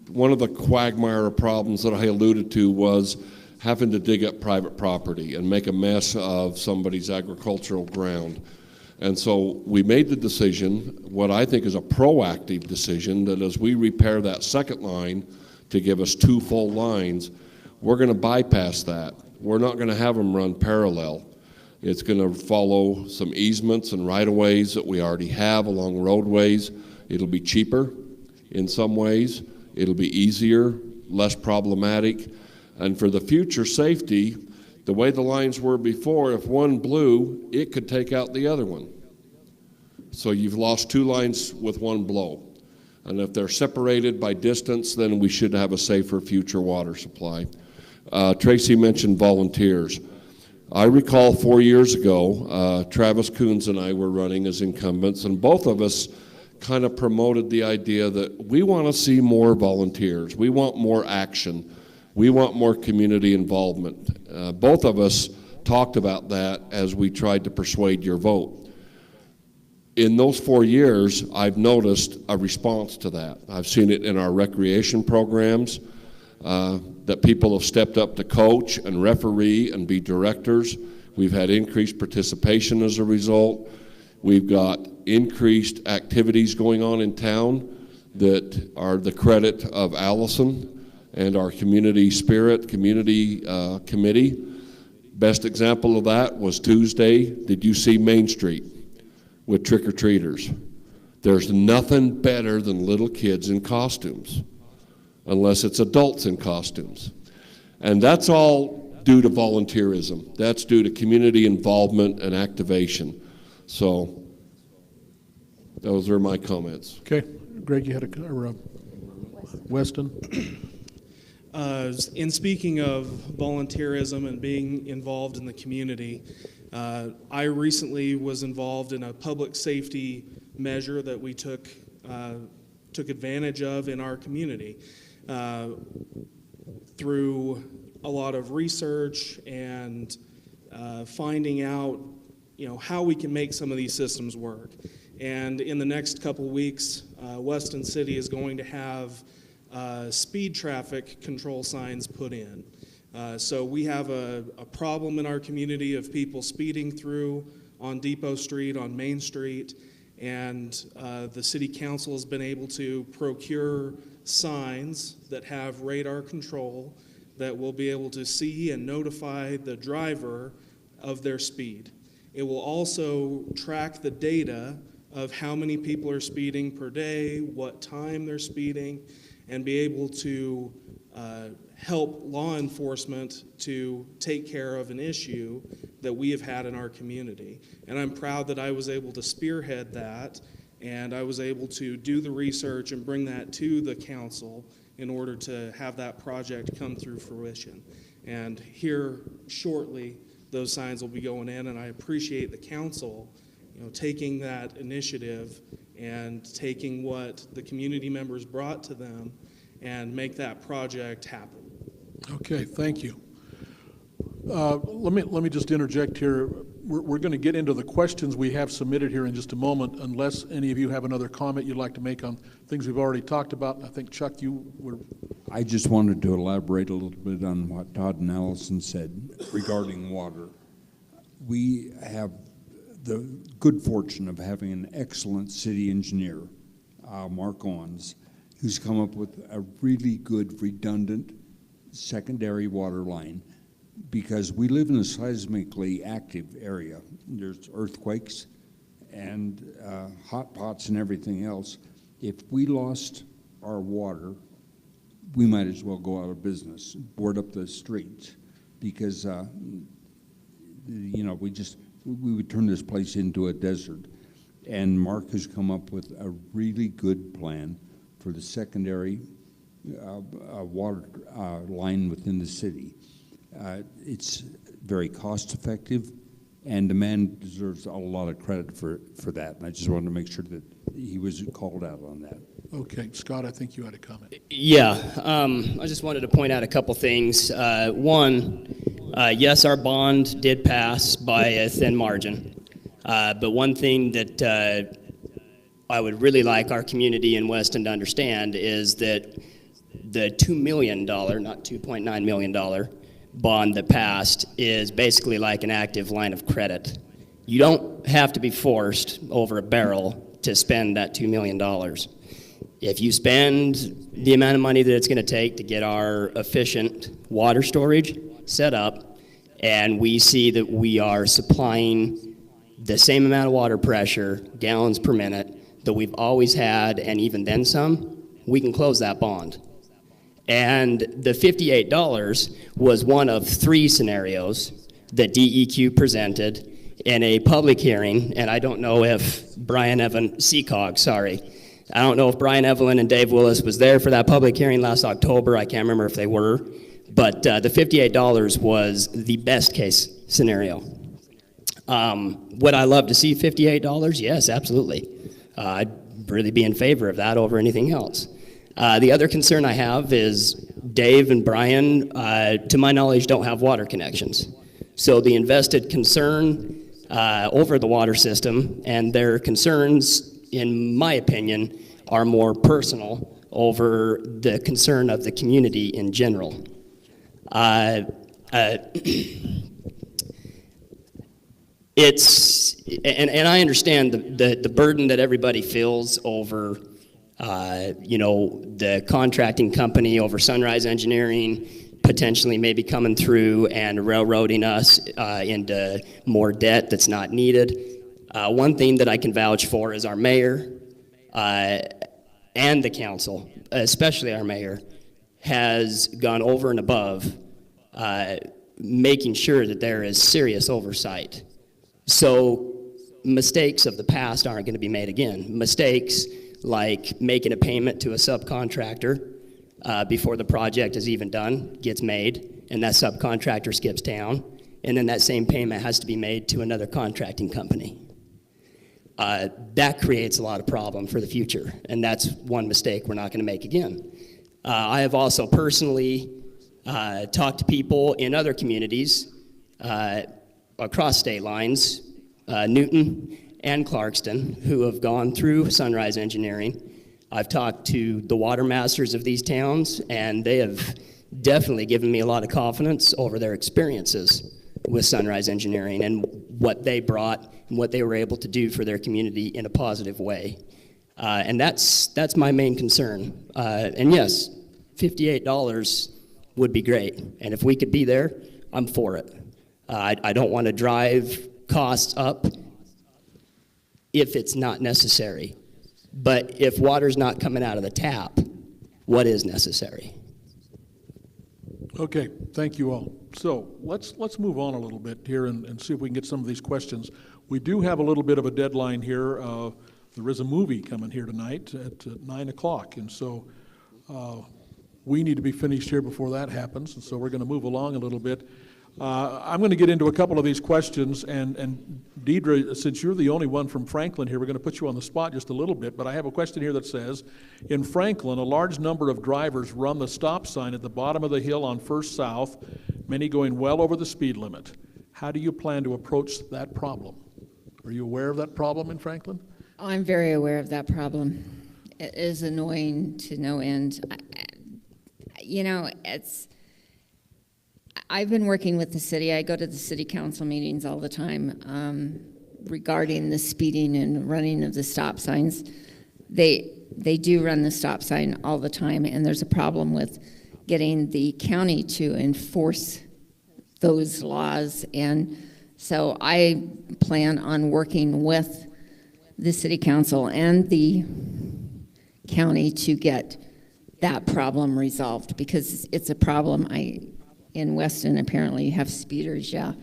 one of the quagmire problems that I alluded to was having to dig up private property and make a mess of somebody's agricultural ground. And so we made the decision, what I think is a proactive decision, that as we repair that second line to give us 2 full lines, we're going to bypass that. We're not going to have them run parallel. It's going to follow some easements and right-of-ways that we already have along roadways. It'll be cheaper in some ways. It'll be easier, less problematic. And for the future safety, The way the lines were before, if one blew, it could take out the other one. So you've lost two lines with one blow. And if they're separated by distance, then we should have a safer future water supply. Tracy mentioned volunteers. I recall 4 years ago, Travis Coons and I were running as incumbents, and both of us kind of promoted the idea that we want to see more volunteers. We want more action. We want more community involvement. Both of us talked about that as we tried to persuade your vote. In those 4 years, I've noticed a response to that. I've seen it in our recreation programs, that people have stepped up to coach and referee and be directors. We've had increased participation as a result. We've got increased activities going on in town that are the credit of Allison and our community spirit, community committee. Best example of that was Tuesday. Did you see Main Street with trick-or-treaters? There's nothing better than little kids in costumes, unless it's adults in costumes. And that's all due to volunteerism. That's due to community involvement and activation. So those are my comments. Okay. Greg, you had a Weston? In speaking of volunteerism and being involved in the community, I recently was involved in a public safety measure that we took advantage of in our community through a lot of research and finding out, how we can make some of these systems work. And in the next couple weeks, Weston City is going to have speed traffic control signs put in. So we have a problem in our community of people speeding through on Depot Street, on Main Street, and the City Council has been able to procure signs that have radar control that will be able to see and notify the driver of their speed. It will also track the data of how many people are speeding per day, what time they're speeding, and be able to help law enforcement to take care of an issue that we have had in our community. And I'm proud that I was able to spearhead that, and I was able to do the research and bring that to the council in order to have that project come through fruition. And here shortly, those signs will be going in, and I appreciate the council taking that initiative and taking what the community members brought to them and make that project happen. Okay, thank you. Let me just interject here. We're going to get into the questions we have submitted here in just a moment, unless any of you have another comment you'd like to make on things we've already talked about. And I think, Chuck, you were... I just wanted to elaborate a little bit on what Todd and Allison said regarding water. We have the good fortune of having an excellent city engineer, Mark Owens, who's come up with a really good redundant secondary water line, because we live in a seismically active area. There's earthquakes and hot pots and everything else. If we lost our water, we might as well go out of business, board up the streets, because we would turn this place into a desert. And Mark has come up with a really good plan for the secondary water line within the city. It's very cost effective, and the man deserves a lot of credit for that. And I just wanted to make sure that he was called out on that. Okay, Scott, I think you had a comment. Yeah, I just wanted to point out a couple things. One, yes, our bond did pass by a thin margin, but one thing that I would really like our community in Weston to understand is that the $2 million, not $2.9 million bond that passed is basically like an active line of credit. You don't have to be forced over a barrel to spend that $2 million. If you spend the amount of money that it's going to take to get our efficient water storage set up, and we see that we are supplying the same amount of water pressure, gallons per minute, that we've always had, and even then some, we can close that bond. And the $58 was one of 3 scenarios that DEQ presented in a public hearing, and I don't know if Brian Evelyn, CCOG, sorry. I don't know if Brian Evelyn and Dave Willis was there for that public hearing last October. I can't remember if they were. But the $58 was the best case scenario. Would I love to see $58? Yes, absolutely. I'd really be in favor of that over anything else. The other concern I have is Dave and Brian, to my knowledge, don't have water connections. So the invested concern over the water system and their concerns, in my opinion, are more personal over the concern of the community in general. It's, and I understand the burden that everybody feels over, the contracting company, over Sunrise Engineering, potentially maybe coming through and railroading us into more debt that's not needed. One thing that I can vouch for is our mayor and the council, especially our mayor, has gone over and above making sure that there is serious oversight. So mistakes of the past aren't going to be made again. Mistakes like making a payment to a subcontractor before the project is even done gets made, and that subcontractor skips town, and then that same payment has to be made to another contracting company. That creates a lot of problem for the future, and that's one mistake we're not going to make again. I have also personally talked to people in other communities across state lines, Newton and Clarkston, who have gone through Sunrise Engineering. I've talked to the water masters of these towns, and they have definitely given me a lot of confidence over their experiences with Sunrise Engineering and what they brought and what they were able to do for their community in a positive way. And that's my main concern. And yes, $58 would be great. And if we could be there, I'm for it. I don't want to drive costs up if it's not necessary. But if water's not coming out of the tap, what is necessary? Okay, thank you all. So let's move on a little bit here and see if we can get some of these questions. We do have a little bit of a deadline here. There is a movie coming here tonight at 9 o'clock, and so we need to be finished here before that happens, and so we're going to move along a little bit. I'm going to get into a couple of these questions, and Deidre, since you're the only one from Franklin here, we're going to put you on the spot just a little bit, but I have a question here that says, in Franklin, a large number of drivers run the stop sign at the bottom of the hill on First South, many going well over the speed limit. How do you plan to approach that problem? Are you aware of that problem in Franklin? I'm very aware of that problem. It is annoying to no end. I've been working with the city. I go to the city council meetings all the time regarding the speeding and running of the stop signs. They do run the stop sign all the time, and there's a problem with getting the county to enforce those laws. And so I plan on working with the city council and the county to get that problem resolved, because it's a problem. In Weston, apparently you have speeders, yeah.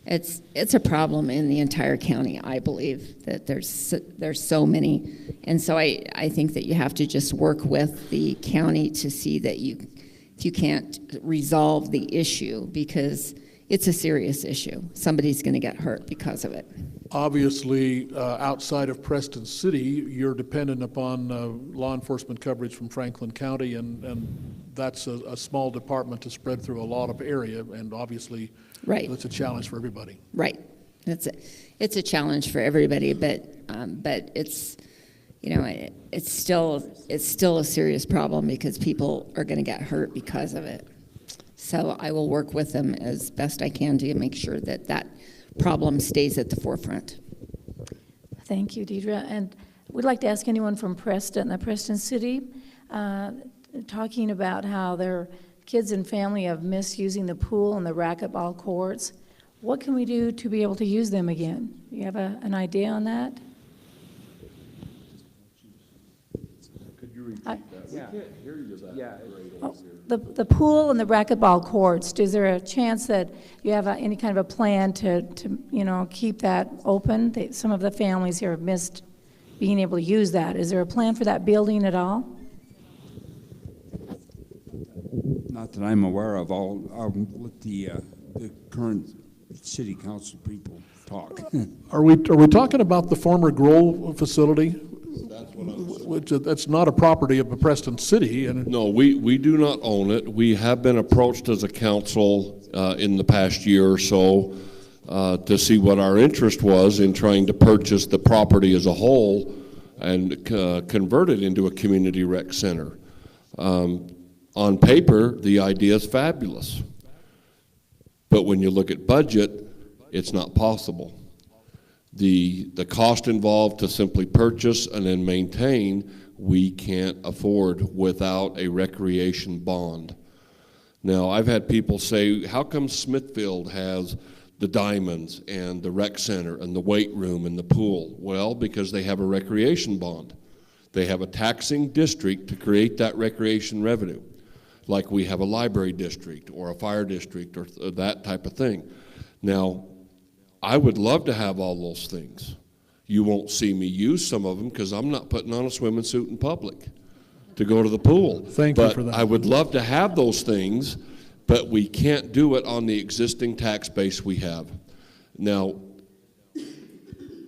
It's a problem in the entire county, I believe, that there's so many. And so I think that you have to just work with the county to see that if you can't resolve the issue, because it's a serious issue. Somebody's going to get hurt because of it. Obviously, outside of Preston City, you're dependent upon law enforcement coverage from Franklin County, and that's a small department to spread through a lot of area, and obviously, right, that's a challenge for everybody. Right, it's a challenge for everybody, but it's it's still a serious problem because people are going to get hurt because of it. So I will work with them as best I can to make sure that that problem stays at the forefront. Thank you, Deidre. And we'd like to ask anyone from Preston, the Preston City, talking about how their kids and family have missed using the pool and the racquetball courts. What can we do to be able to use them again? Do you have an idea on that? you repeat I- that? We can't hear you that great over here. The pool and the racquetball courts, is there a chance that you have any kind of a plan to keep that open? Some of the families here have missed being able to use that. Is there a plan for that building at all? Not that I'm aware of. I'll let the current city council people talk. Are we talking about the former Grohl facility? Which, that's not a property of Preston City. And No, we do not own it. We have been approached as a council in the past year or so to see what our interest was in trying to purchase the property as a whole and convert it into a community rec center. On paper, the idea is fabulous. But when you look at budget, it's not possible. The cost involved to simply purchase and then maintain, we can't afford without a recreation bond. Now, I've had people say, how come Smithfield has the diamonds and the rec center and the weight room and the pool? Well, because they have a recreation bond. They have a taxing district to create that recreation revenue, like we have a library district or a fire district or that type of thing. Now, I would love to have all those things. You won't see me use some of them because I'm not putting on a swimming suit in public to go to the pool. Thank you for that. I would love to have those things, but we can't do it on the existing tax base we have. Now,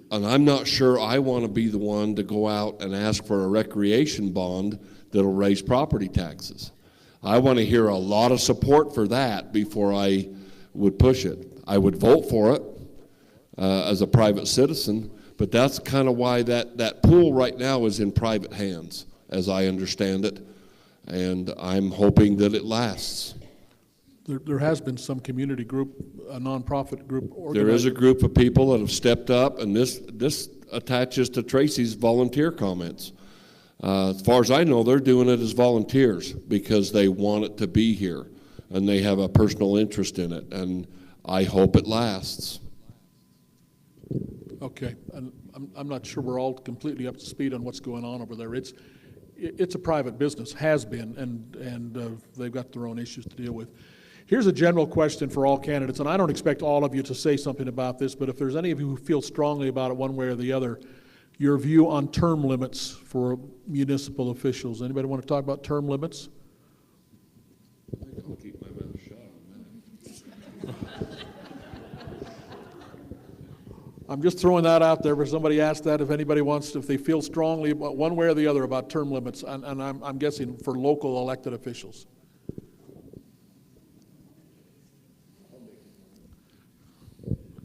and I'm not sure I want to be the one to go out and ask for a recreation bond that'll raise property taxes. I want to hear a lot of support for that before I would push it. I would vote for it as a private citizen, but that's kind of why that pool right now is in private hands, as I understand it, and I'm hoping that it lasts. there has been some community group, a nonprofit group organized. There is a group of people that have stepped up, and this attaches to Tracy's volunteer comments. As far as I know, they're doing it as volunteers because they want it to be here, and they have a personal interest in it, and I hope it lasts. Okay, and I'm not sure we're all completely up to speed on what's going on over there. It's a private business, has been, and they've got their own issues to deal with. Here's a general question for all candidates, and I don't expect all of you to say something about this, but if there's any of you who feel strongly about it one way or the other, your view on term limits for municipal officials. Anybody want to talk about term limits? I'll keep my mouth shut on that. I'm just throwing that out there for somebody asked that if anybody wants to, if they feel strongly one way or the other about term limits, and I'm guessing for local elected officials.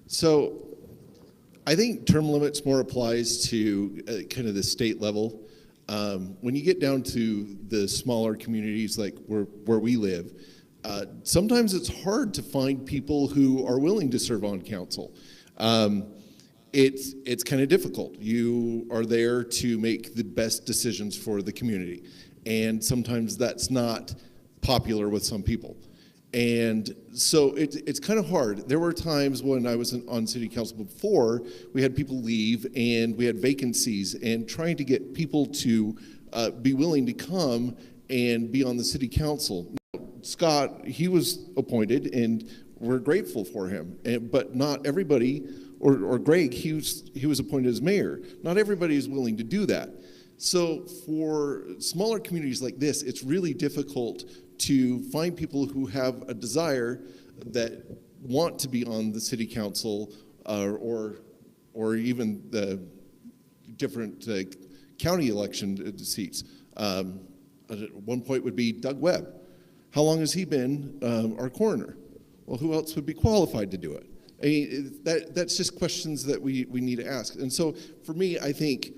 So I think term limits more applies to kind of the state level. When you get down to the smaller communities like where we live, sometimes it's hard to find people who are willing to serve on council. It's kind of difficult. You are there to make the best decisions for the community, and sometimes that's not popular with some people. And so it's kind of hard. There were times when I was on city council before, we had people leave and we had vacancies, and trying to get people to be willing to come and be on the city council. Scott, he was appointed and we're grateful for him, but not everybody, or Greg, he was appointed as mayor. Not everybody is willing to do that. So for smaller communities like this, it's really difficult to find people who have a desire that want to be on the city council or even the different county election seats. At one point would be Doug Webb. How long has he been our coroner? Well, who else would be qualified to do it? I mean, that's just questions that we need to ask. And so for me, I think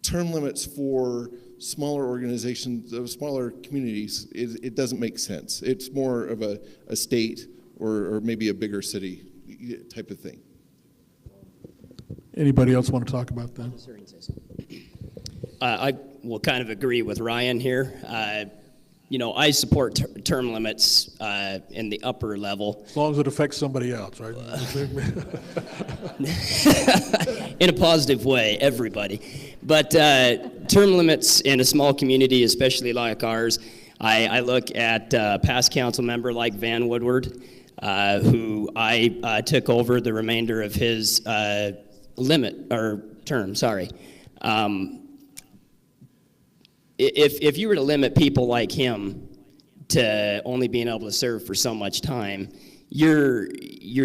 term limits for smaller organizations, smaller communities, it doesn't make sense. It's more of a state or maybe a bigger city type of thing. Anybody else want to talk about that? I will kind of agree with Ryan here. I support term limits in the upper level. As long as it affects somebody else, right? In a positive way, everybody. But term limits in a small community, especially like ours, I look at past council member like Van Woodward, who I took over the remainder of his term. If you were to limit people like him to only being able to serve for so much time, you're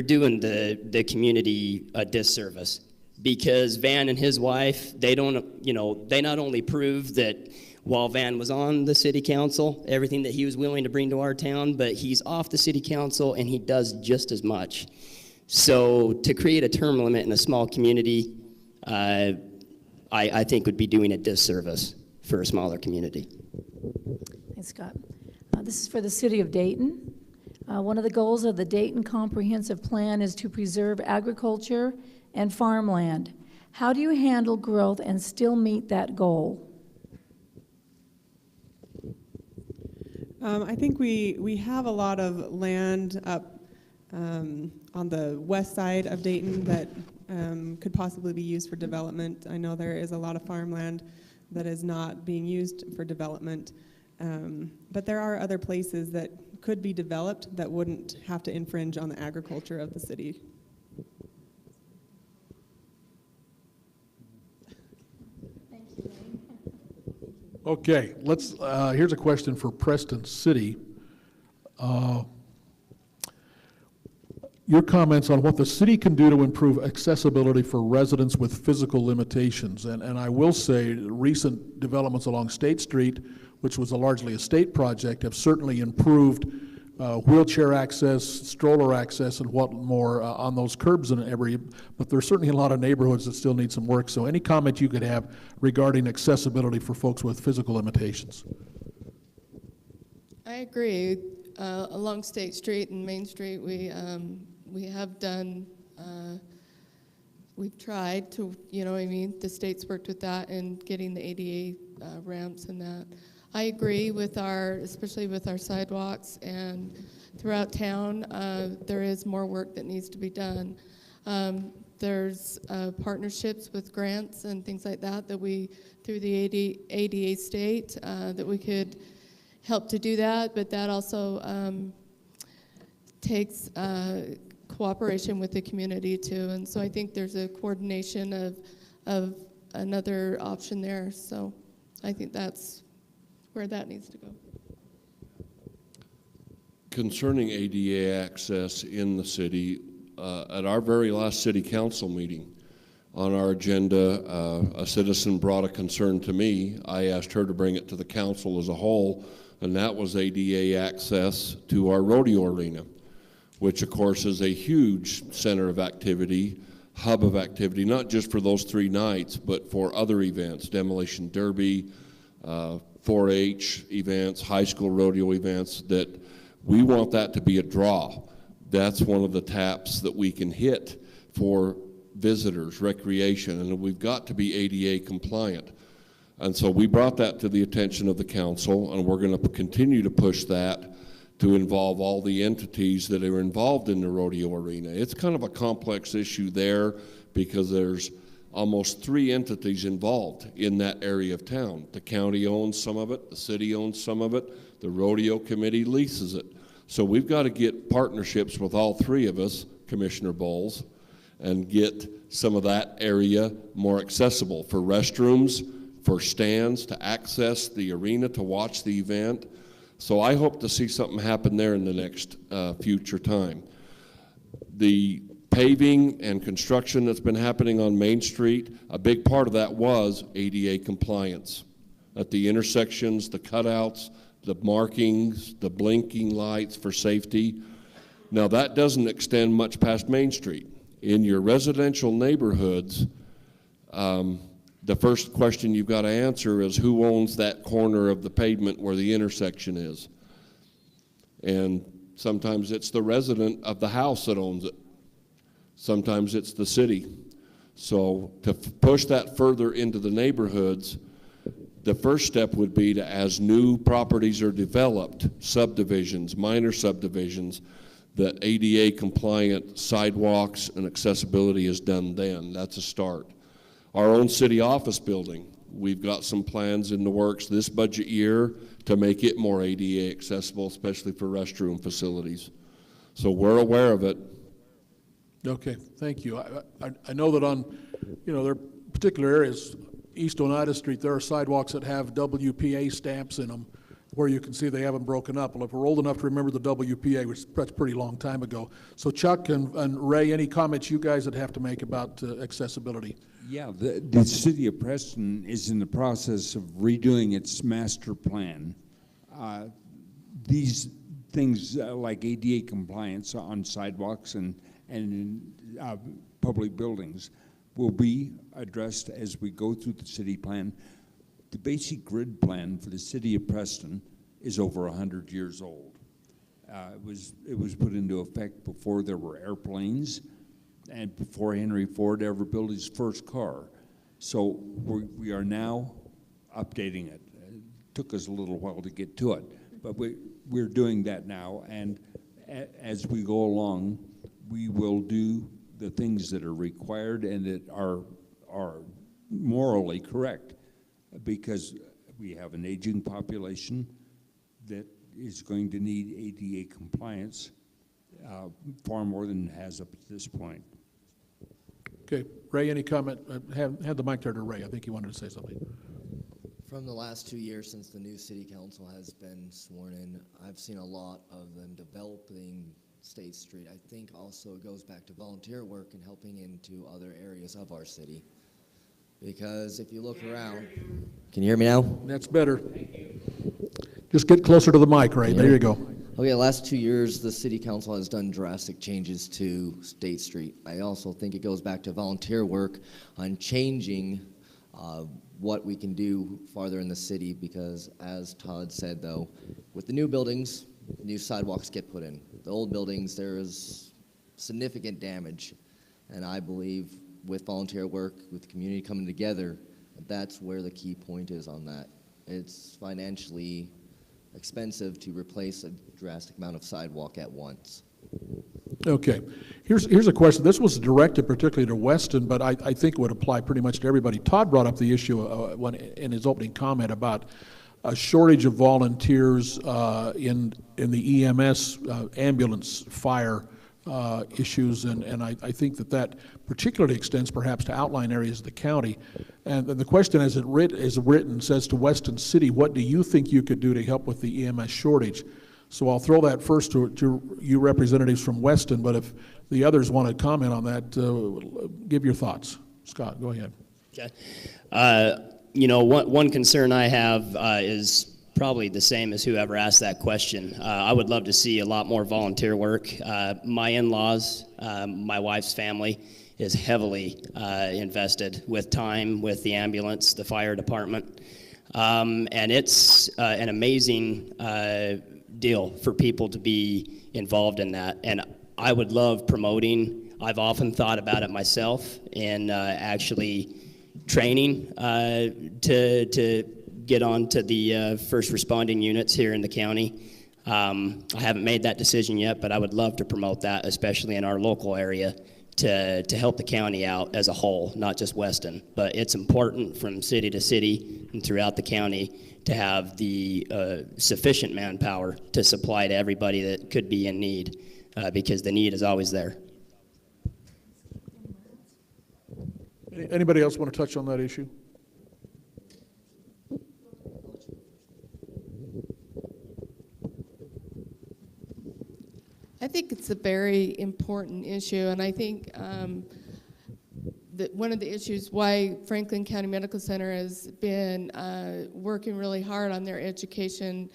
doing the community a disservice, because Van and his wife, they not only proved that while Van was on the city council, everything that he was willing to bring to our town, but he's off the city council and he does just as much. So to create a term limit in a small community, I think would be doing a disservice for a smaller community. Thanks, Scott. This is for the city of Dayton. One of the goals of the Dayton Comprehensive Plan is to preserve agriculture and farmland. How do you handle growth and still meet that goal? I think we have a lot of land up on the west side of Dayton that could possibly be used for development. I know there is a lot of farmland that is not being used for development, but there are other places that could be developed that wouldn't have to infringe on the agriculture of the city. Okay, here's a question for Preston City. Your comments on what the city can do to improve accessibility for residents with physical limitations. And I will say recent developments along State Street, which was largely a state project, have certainly improved wheelchair access, stroller access, and what more on those curbs in every, but there's certainly a lot of neighborhoods that still need some work. So any comment you could have regarding accessibility for folks with physical limitations? I agree. Along State Street and Main Street, we have done, we've tried to, the state's worked with that and getting the ADA ramps and that. I agree with especially with our sidewalks and throughout town, there is more work that needs to be done. There's partnerships with grants and things like that through the ADA state, that we could help to do that, but that also takes cooperation with the community too, and so I think there's a coordination of another option there, so I think that's where that needs to go. Concerning ADA access in the city, at our very last city council meeting, on our agenda, a citizen brought a concern to me. I asked her to bring it to the council as a whole, and that was ADA access to our rodeo arena, which of course is a huge center of activity, hub of activity, not just for those 3 nights, but for other events, demolition derby, 4-H events, high school rodeo events, that we want that to be a draw. That's one of the taps that we can hit for visitors, recreation, and we've got to be ADA compliant. And so we brought that to the attention of the council, and we're going to continue to push that to involve all the entities that are involved in the rodeo arena. It's kind of a complex issue there because there's almost 3 entities involved in that area of town. The county owns some of it, the city owns some of it, the rodeo committee leases it. So we've got to get partnerships with all 3 of us, Commissioner Bowles, and get some of that area more accessible for restrooms, for stands, to access the arena to watch the event. So I hope to see something happen there in the next future time. The paving and construction that's been happening on Main Street, a big part of that was ADA compliance. At the intersections, the cutouts, the markings, the blinking lights for safety. Now that doesn't extend much past Main Street. In your residential neighborhoods, the first question you've got to answer is who owns that corner of the pavement where the intersection is? And sometimes it's the resident of the house that owns it. Sometimes it's the city. So to push that further into the neighborhoods, the first step would be to, as new properties are developed, subdivisions, minor subdivisions, the ADA compliant sidewalks and accessibility is done then. That's a start. Our own city office building, we've got some plans in the works this budget year to make it more ADA accessible, especially for restroom facilities. So we're aware of it. Okay, thank you. I know that on, you know, there are particular areas, East Oneida Street, there are sidewalks that have WPA stamps in them where you can see they haven't broken up. Well, if we're old enough to remember the WPA, which that's a pretty long time ago. So Chuck and Ray, any comments you guys would have to make about accessibility? Yeah, the city of Preston is in the process of redoing its master plan. These things like ADA compliance on sidewalks and in public buildings will be addressed as we go through the city plan. The basic grid plan for the city of Preston is over 100 years old. It was put into effect before there were airplanes and before Henry Ford ever built his first car. So we are now updating it. It took us a little while to get to it, but we're doing that now, and as we go along, we will do the things that are required and that are morally correct, because we have an aging population that is going to need ADA compliance far more than it has up to this point. Okay, Ray, any comment? Hand the mic there to Ray. I think he wanted to say something. From the last 2 years since the new city council has been sworn in, I've seen a lot of them developing State Street. I think also it goes back to volunteer work and helping into other areas of our city. Because if you look around, can you hear me now? That's better. Just get closer to the mic, Ray. There you go. Okay, the last 2 years, the city council has done drastic changes to State Street. I also think it goes back to volunteer work on changing what we can do farther in the city, because as Todd said, though, with the new buildings, new sidewalks get put in. The old buildings, there is significant damage, and I believe with volunteer work, with the community coming together, that's where the key point is on that. It's financially expensive to replace a drastic amount of sidewalk at once. Okay, here's a question. This was directed particularly to Weston, but I think it would apply pretty much to everybody. Todd brought up the issue in his opening comment about a shortage of volunteers in the EMS ambulance fire issues, and I think that particularly extends perhaps to outlying areas of the county. And the question as it is written says to Weston City, what do you think you could do to help with the EMS shortage? So I'll throw that first to you representatives from Weston, but if the others want to comment on that, give your thoughts. Scott, go ahead. Okay. You know, one concern I have is probably the same as whoever asked that question. I would love to see a lot more volunteer work. My in-laws, my wife's family, is heavily invested with time with the ambulance, the fire department. And it's an amazing deal for people to be involved in that. And I would love promoting. I've often thought about it myself in actually training to get on to the first responding units here in the county. I haven't made that decision yet, but I would love to promote that, especially in our local area, to help the county out as a whole, not just Weston. But it's important from city to city and throughout the county to have the sufficient manpower to supply to everybody that could be in need, because the need is always there. Anybody else want to touch on that issue? I think it's a very important issue, and I think that one of the issues why Franklin County Medical Center has been working really hard on their education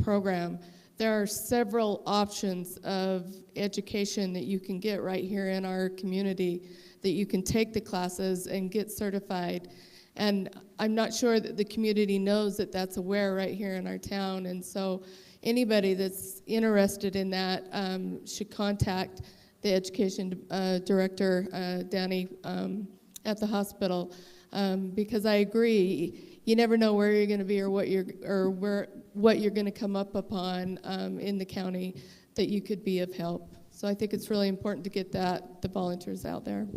program. There are several options of education that you can get right here in our community, that you can take the classes and get certified. And I'm not sure that the community knows that that's aware right here in our town, and so anybody that's interested in that should contact the education director, Danny, at the hospital. because I agree, you never know where you're going to be or what you're going to come up upon in the county that you could be of help. So I think it's really important to get the volunteers out there.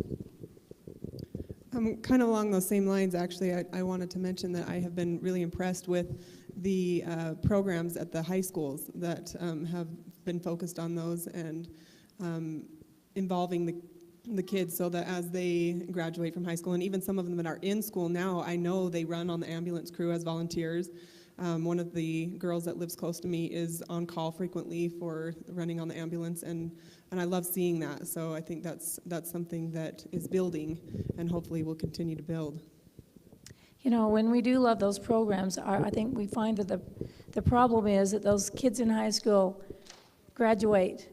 Kind of along those same lines, actually, I wanted to mention that I have been really impressed with the programs at the high schools that have been focused on those and involving the kids so that as they graduate from high school, and even some of them that are in school now, I know they run on the ambulance crew as volunteers. One of the girls that lives close to me is on call frequently for running on the ambulance, and I love seeing that. So I think that's something that is building and hopefully will continue to build. You know, when we do love those programs, I think we find that the problem is that those kids in high school graduate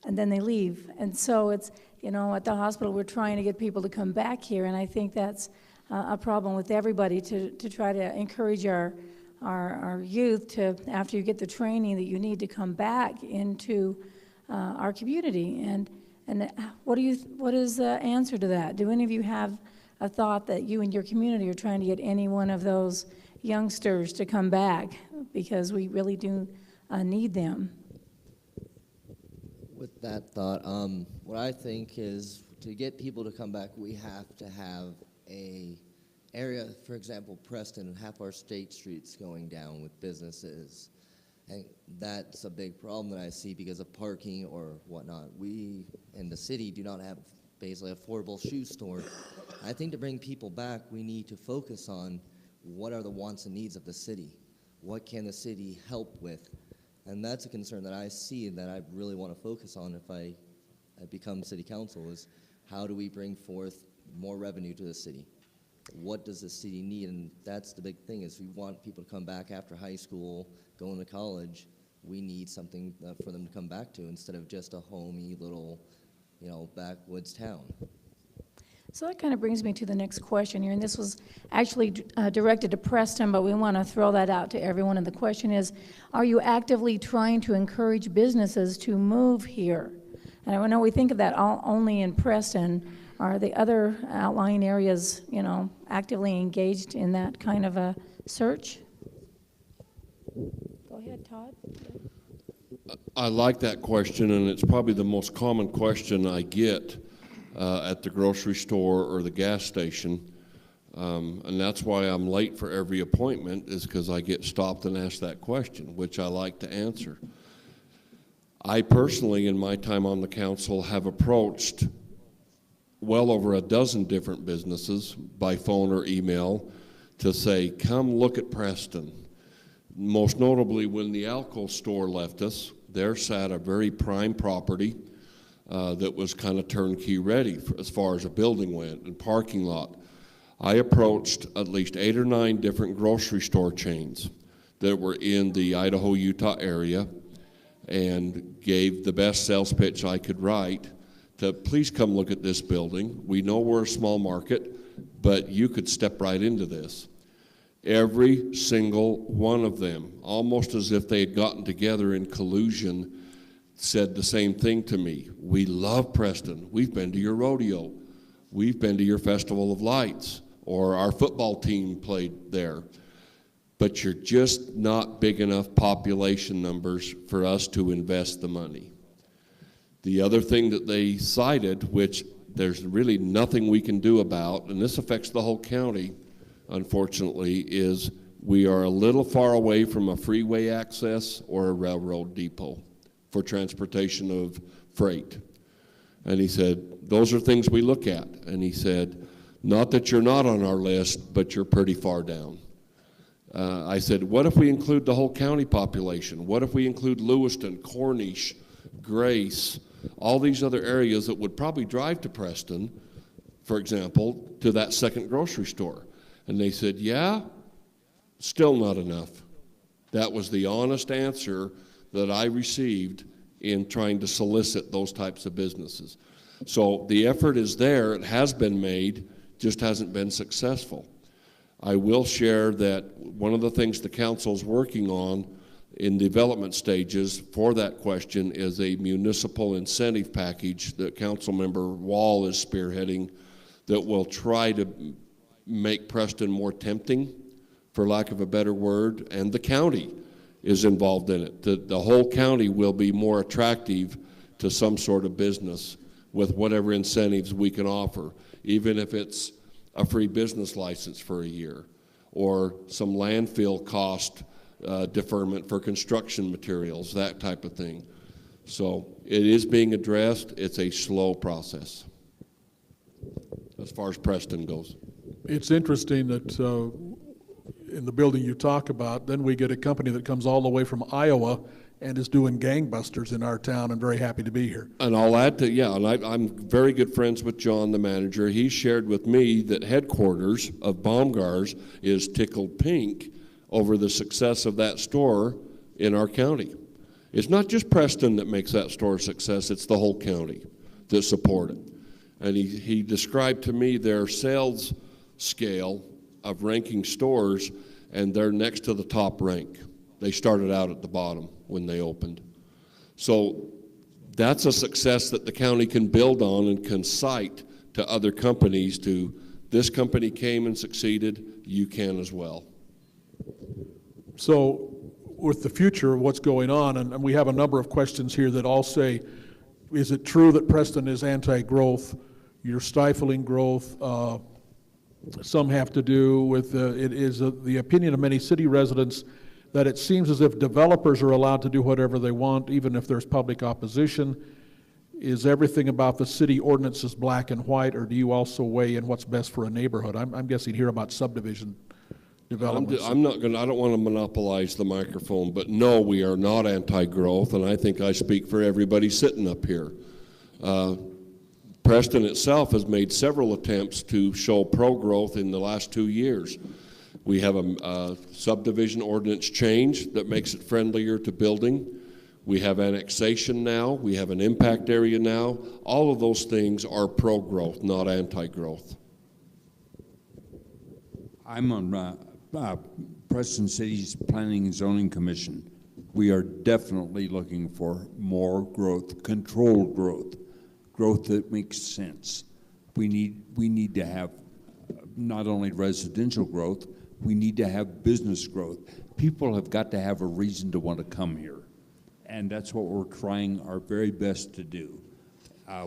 and then they leave. And so it's, you know, at the hospital we're trying to get people to come back here, and I think that's a problem with everybody to try to encourage our youth to, after you get the training, that you need to come back into our community. And what is the answer to that? Do any of you have a thought that you and your community are trying to get any one of those youngsters to come back, because we really do need them? With that thought, what I think is to get people to come back, we have to have a area, for example, Preston, half our state streets going down with businesses. And that's a big problem that I see because of parking or whatnot. We in the city do not have basically affordable shoe store. I think to bring people back, we need to focus on what are the wants and needs of the city. What can the city help with? And that's a concern that I see and that I really want to focus on if I become city council, is how do we bring forth more revenue to the city? What does the city need? And that's the big thing, is we want people to come back after high school, going to college. We need something for them to come back to instead of just a homey little, backwoods town. So that kind of brings me to the next question here, and this was actually directed to Preston, but we want to throw that out to everyone. And the question is, are you actively trying to encourage businesses to move here? And I know we think of that only in Preston. Are the other outlying areas, actively engaged in that kind of a search? Go ahead, Todd. I like that question, and it's probably the most common question I get at the grocery store or the gas station, and that's why I'm late for every appointment, is because I get stopped and asked that question, which I like to answer. I personally, in my time on the council, have approached well over a dozen different businesses by phone or email to say, come look at Preston. Most notably, when the Alco store left us, there sat a very prime property that was kind of turnkey ready as far as a building went and parking lot. I approached at least 8 or 9 different grocery store chains that were in the Idaho-Utah area and gave the best sales pitch I could write to please come look at this building. We know we're a small market, but you could step right into this. Every single one of them, almost as if they had gotten together in collusion, said the same thing to me. We love Preston. We've been to your rodeo. We've been to your Festival of Lights, or our football team played there. But you're just not big enough population numbers for us to invest the money. The other thing that they cited, which there's really nothing we can do about, and this affects the whole county, unfortunately, is we are a little far away from a freeway access or a railroad depot for transportation of freight. And he said, those are things we look at. And he said, not that you're not on our list, but you're pretty far down. I said, what if we include the whole county population? What if we include Lewiston, Cornish, Grace, all these other areas that would probably drive to Preston, for example, to that second grocery store? And they said, yeah, still not enough. That was the honest answer that I received in trying to solicit those types of businesses. So the effort is there, it has been made, just hasn't been successful. I will share that one of the things the council's working on in development stages for that question is a municipal incentive package that Councilmember Wall is spearheading that will try to make Preston more tempting, for lack of a better word, and the county is involved in it. The whole county will be more attractive to some sort of business with whatever incentives we can offer, even if it's a free business license for a year or some landfill cost deferment for construction materials, that type of thing. So it is being addressed. It's a slow process as far as Preston goes. It's interesting that in the building you talk about, then we get a company that comes all the way from Iowa and is doing gangbusters in our town. I'm very happy to be here. And I'll add to, yeah, and I'm very good friends with John, the manager. He shared with me that headquarters of Baumgars is tickled pink over the success of that store in our county. It's not just Preston that makes that store a success, it's the whole county that support it. And he described to me their sales scale of ranking stores, and they're next to the top rank. They started out at the bottom when they opened. So that's a success that the county can build on and can cite to other companies to, this company came and succeeded, you can as well. So with the future of what's going on, and we have a number of questions here that all say, is it true that Preston is anti-growth? You're stifling growth. Some have to do with, it is the opinion of many city residents that it seems as if developers are allowed to do whatever they want, even if there's public opposition. Is everything about the city ordinances black and white, or do you also weigh in what's best for a neighborhood? I'm guessing here about subdivision development. I don't want to monopolize the microphone, but no, we are not anti-growth, and I think I speak for everybody sitting up here. Preston itself has made several attempts to show pro-growth in the last 2 years. We have a subdivision ordinance change that makes it friendlier to building. We have annexation now. We have an impact area now. All of those things are pro-growth, not anti-growth. I'm on Preston City's Planning and Zoning Commission. We are definitely looking for more growth, controlled growth, growth that makes sense. We need to have not only residential growth, we need to have business growth. People have got to have a reason to want to come here, and that's what we're trying our very best to do.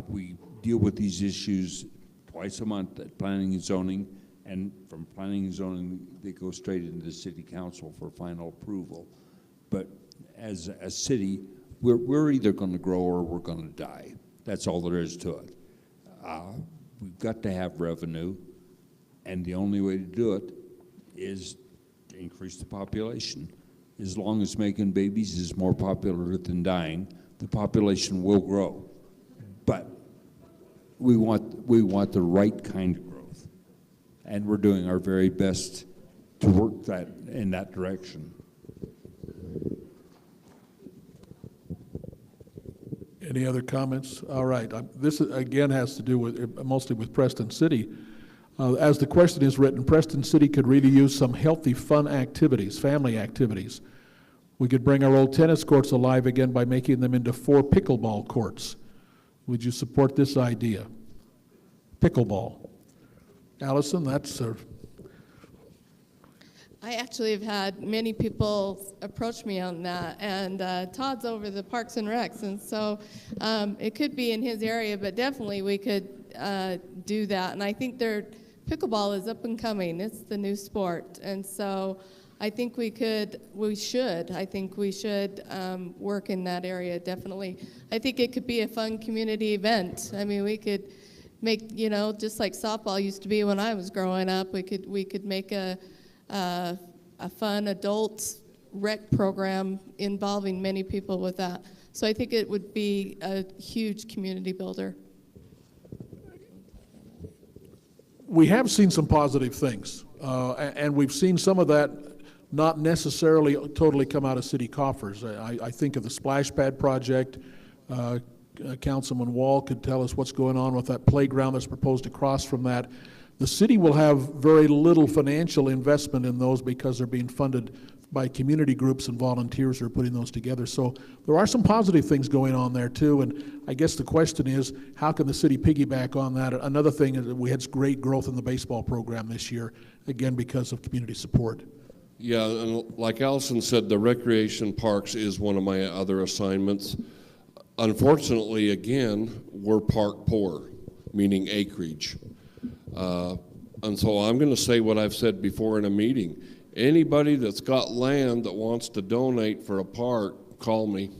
We deal with these issues twice a month at Planning and Zoning, and from Planning and Zoning, they go straight into the City Council for final approval. But as a city, we're either going to grow or we're going to die. That's all there is to it. We've got to have revenue, and the only way to do it is to increase the population. As long as making babies is more popular than dying, the population will grow. But we want the right kind of growth, and we're doing our very best to work that in that direction. Any other comments? All right. This again has to do with mostly with Preston City. As the question is written, Preston City could really use some healthy, fun activities, family activities. We could bring our old tennis courts alive again by making them into 4 pickleball courts. Would you support this idea? Pickleball. Allison, that's I actually have had many people approach me on that, and Todd's over the Parks and Recs, and so it could be in his area, but definitely we could do that. And I think pickleball is up and coming. It's the new sport, and so I think we should work in that area, definitely. I think it could be a fun community event. I mean, we could make, just like softball used to be when I was growing up, we could make a fun adult rec program involving many people with that. So I think it would be a huge community builder. we have seen some positive things, and we've seen some of that not necessarily totally come out of city coffers. I think of the splash pad project. Councilman Wall could tell us what's going on with that playground that's proposed across from that. The city will have very little financial investment in those because they're being funded by community groups and volunteers who are putting those together. So there are some positive things going on there too, and I guess the question is, how can the city piggyback on that? Another thing is that we had great growth in the baseball program this year, again, because of community support. Yeah, and like Allison said, the recreation parks is one of my other assignments. Unfortunately, again, we're park poor, meaning acreage. And so I'm going to say what I've said before in a meeting. Anybody that's got land that wants to donate for a park, call me.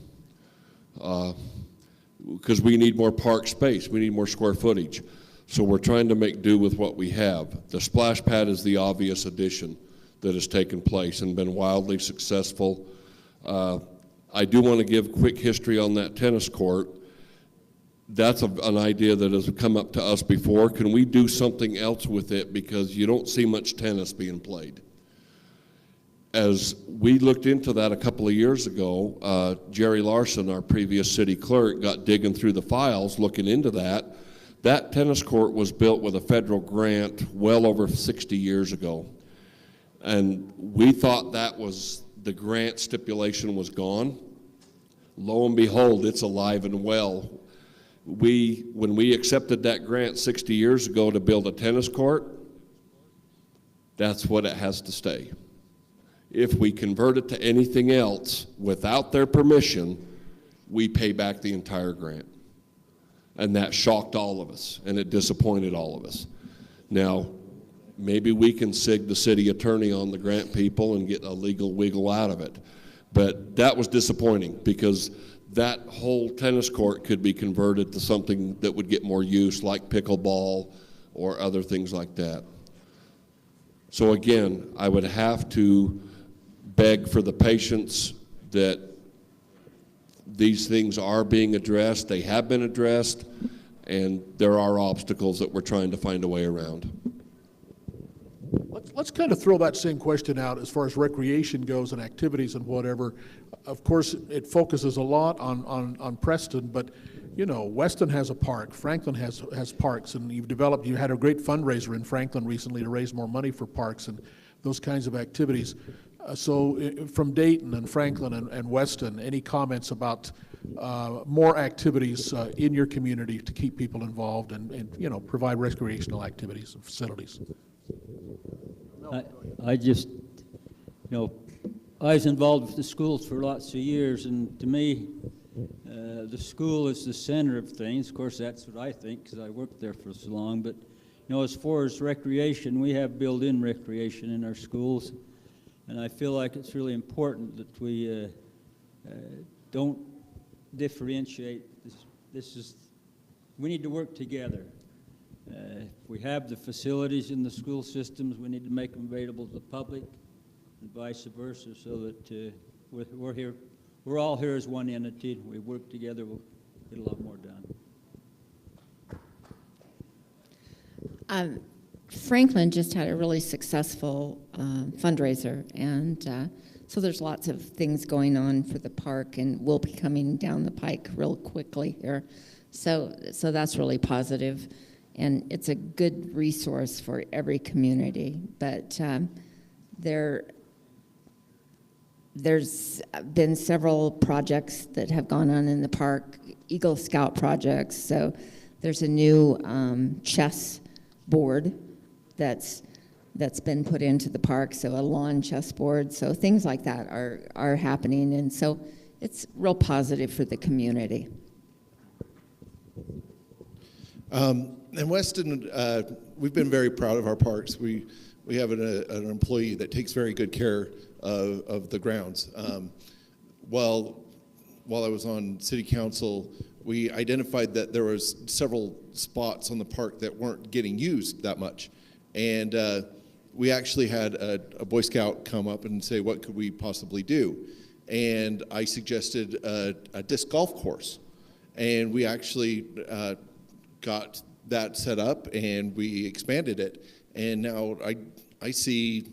Because we need more park space. We need more square footage. So we're trying to make do with what we have. The splash pad is the obvious addition that has taken place and been wildly successful. I do want to give quick history on that tennis court. That's an idea that has come up to us before. Can we do something else with it? Because you don't see much tennis being played. As we looked into that a couple of years ago, Jerry Larson, our previous city clerk, got digging through the files looking into that. That tennis court was built with a federal grant well over 60 years ago. And we thought that was, the grant stipulation was gone. Lo and behold, it's alive and well. When we accepted that grant 60 years ago to build a tennis court, that's what it has to stay. If we convert it to anything else without their permission, we pay back the entire grant. And that shocked all of us, and it disappointed all of us. Now, maybe we can sig the city attorney on the grant people and get a legal wiggle out of it. But that was disappointing because that whole tennis court could be converted to something that would get more use, like pickleball or other things like that. So again, I would have to beg for the patience that these things are being addressed. They have been addressed, and there are obstacles that we're trying to find a way around. Let's kind of throw that same question out as far as recreation goes and activities and whatever. Of course, it focuses a lot on Preston, but you know, Weston has a park, Franklin has parks, and you had a great fundraiser in Franklin recently to raise more money for parks and those kinds of activities. So from Dayton and Franklin and Weston, any comments about more activities in your community to keep people involved and you know, provide recreational activities and facilities? I just, you know, I was involved with the schools for lots of years, and to me, the school is the center of things. Of course, that's what I think because I worked there for so long. But, you know, as far as recreation, we have built-in recreation in our schools, and I feel like it's really important that we don't differentiate. We need to work together. If we have the facilities in the school systems, we need to make them available to the public, and vice versa, so that we're all here as one entity. We work together, we'll get a lot more done. Franklin just had a really successful fundraiser, and so there's lots of things going on for the park, and we'll be coming down the pike real quickly here. So that's really positive. And it's a good resource for every community. But there's been several projects that have gone on in the park, Eagle Scout projects. So there's a new chess board that's been put into the park, so a lawn chess board. So things like that are happening. And so it's real positive for the community. In Weston, we've been very proud of our parks. We have an employee that takes very good care of the grounds. While I was on city council, we identified that there was several spots on the park that weren't getting used that much. And we actually had a Boy Scout come up and say, what could we possibly do? And I suggested a disc golf course. And we actually got that set up, and we expanded it. And now I see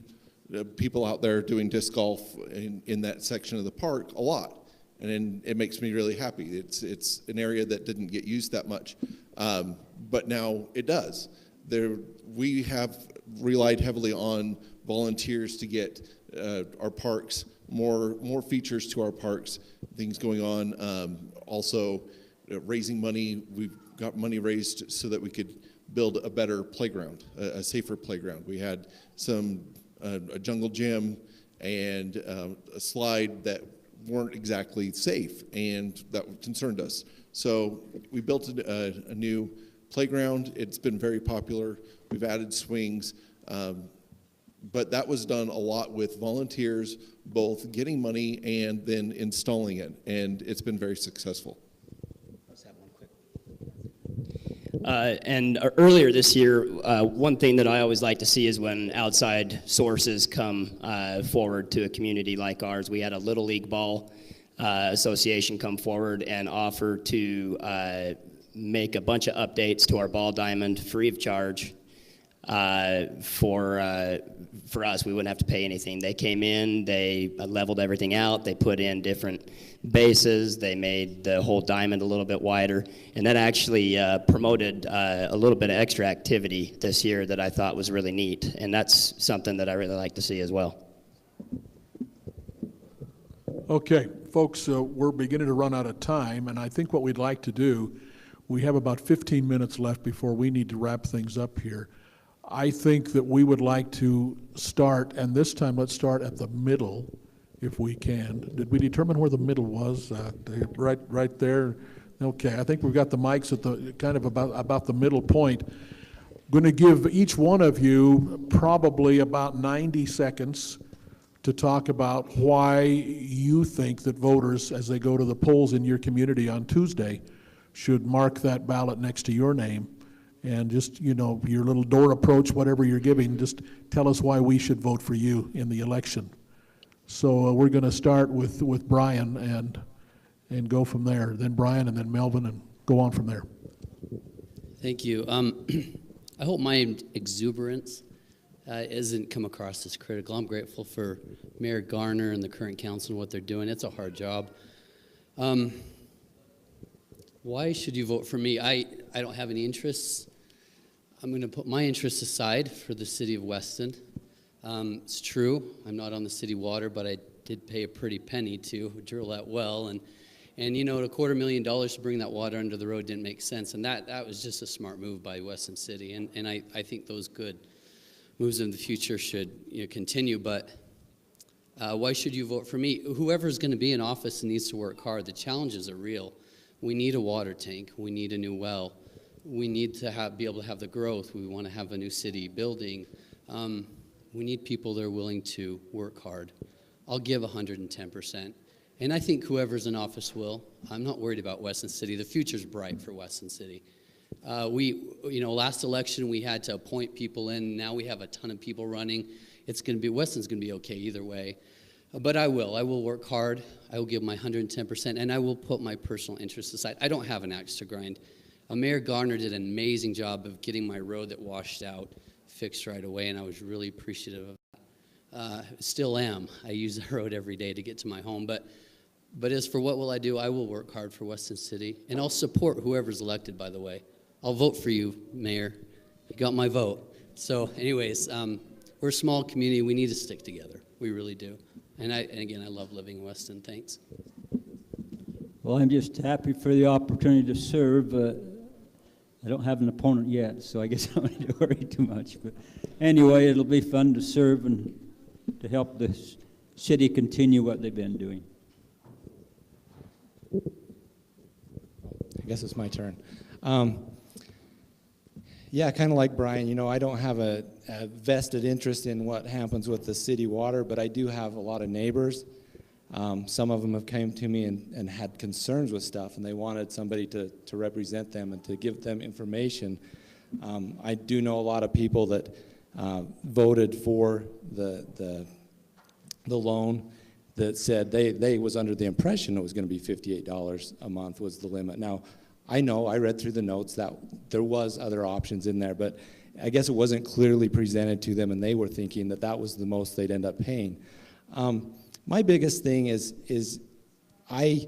people out there doing disc golf in that section of the park a lot. And it makes me really happy. It's an area that didn't get used that much, but now it does. we have relied heavily on volunteers to get our parks more features to our parks, things going on. Also, raising money. We've got money raised so that we could build a better playground, a safer playground. We had a jungle gym and a slide that weren't exactly safe, and that concerned us. So we built a new playground. It's been very popular. We've added swings, but that was done a lot with volunteers, both getting money and then installing it, and it's been very successful. And earlier this year, one thing that I always like to see is when outside sources come forward to a community like ours. We had a Little League Ball Association come forward and offer to make a bunch of updates to our ball diamond free of charge for us. We wouldn't have to pay anything. They came in, they leveled everything out, they put in different bases, they made the whole diamond a little bit wider, and that actually promoted a little bit of extra activity this year that I thought was really neat, and that's something that I really like to see as well. Okay, folks, we're beginning to run out of time, and I think what we'd like to do, we have about 15 minutes left before we need to wrap things up here. I think that we would like to start, and this time let's start at the middle, if we can. Did we determine where the middle was? Right there. Okay, I think we've got the mics at the kind of about the middle point. I'm going to give each one of you probably about 90 seconds to talk about why you think that voters, as they go to the polls in your community on Tuesday, should mark that ballot next to your name. And just, you know, your little door approach, whatever you're giving, just tell us why we should vote for you in the election. So we're going to start with Brian and go from there. Then Brian and then Melvin and go on from there. Thank you. I hope my exuberance isn't come across as critical. I'm grateful for Mayor Garner and the current council and what they're doing. It's a hard job. Why should you vote for me? I don't have any interests. I'm going to put my interests aside for the city of Weston. It's true, I'm not on the city water, but I did pay a pretty penny to drill that well. And you know, $250,000 to bring that water under the road didn't make sense. And that was just a smart move by Weston City. And I think those good moves in the future should continue. But why should you vote for me? Whoever's going to be in office needs to work hard. The challenges are real. We need a water tank. We need a new well. We need to be able to have the growth. We want to have a new city building. We need people that are willing to work hard. I'll give 110%. And I think whoever's in office will. I'm not worried about Weston City. The future's bright for Weston City. Last election we had to appoint people in. Now we have a ton of people running. Weston's going to be okay either way. But I will work hard. I will give my 110%, and I will put my personal interests aside. I don't have an axe to grind. Mayor Garner did an amazing job of getting my road that washed out fixed right away, and I was really appreciative of that. Still am. I use the road every day to get to my home. But as for what will I do, I will work hard for Weston City, and I'll support whoever's elected, by the way. I'll vote for you, Mayor. You got my vote. So anyways, we're a small community. We need to stick together. We really do. And again, I love living in Weston. Thanks. Well, I'm just happy for the opportunity to serve. I don't have an opponent yet, so I guess I don't need to worry too much. But anyway, it'll be fun to serve and to help the city continue what they've been doing. I guess it's my turn. Yeah, kind of like Brian, I don't have a vested interest in what happens with the city water, but I do have a lot of neighbors. Some of them have come to me and had concerns with stuff, and they wanted somebody to represent them and to give them information. I do know a lot of people that voted for the loan that said they was under the impression it was going to be $58 a month was the limit. Now, I read through the notes that there was other options in there, but I guess it wasn't clearly presented to them, and they were thinking that was the most they'd end up paying. My biggest thing is I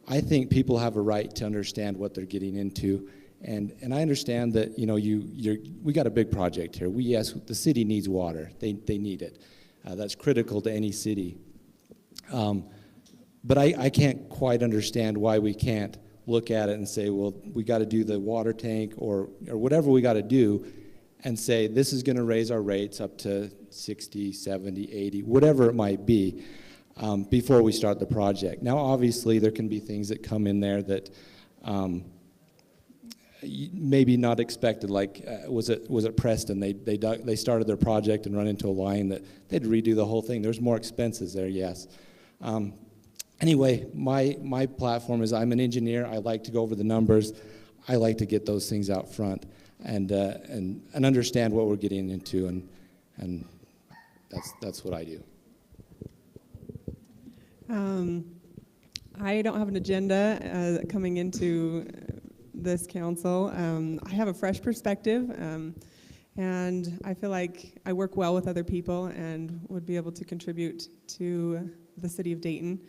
think people have a right to understand what they're getting into, And I understand that, you know, we got a big project here. Yes, the city needs water. They need it. That's critical to any city. But I can't quite understand why we can't look at it and say, well, we got to do the water tank or whatever we got to do, and say this is going to raise our rates up to 60, 70, 80, whatever it might be, before we start the project. Now, obviously, there can be things that come in there that maybe not expected, like was it Preston? They started their project and run into a line that they'd redo the whole thing. There's more expenses there, yes. Anyway, my platform is I'm an engineer. I like to go over the numbers. I like to get those things out front and understand what we're getting into, and that's what I do. I don't have an agenda coming into this council. I have a fresh perspective, and I feel like I work well with other people and would be able to contribute to the city of Dayton.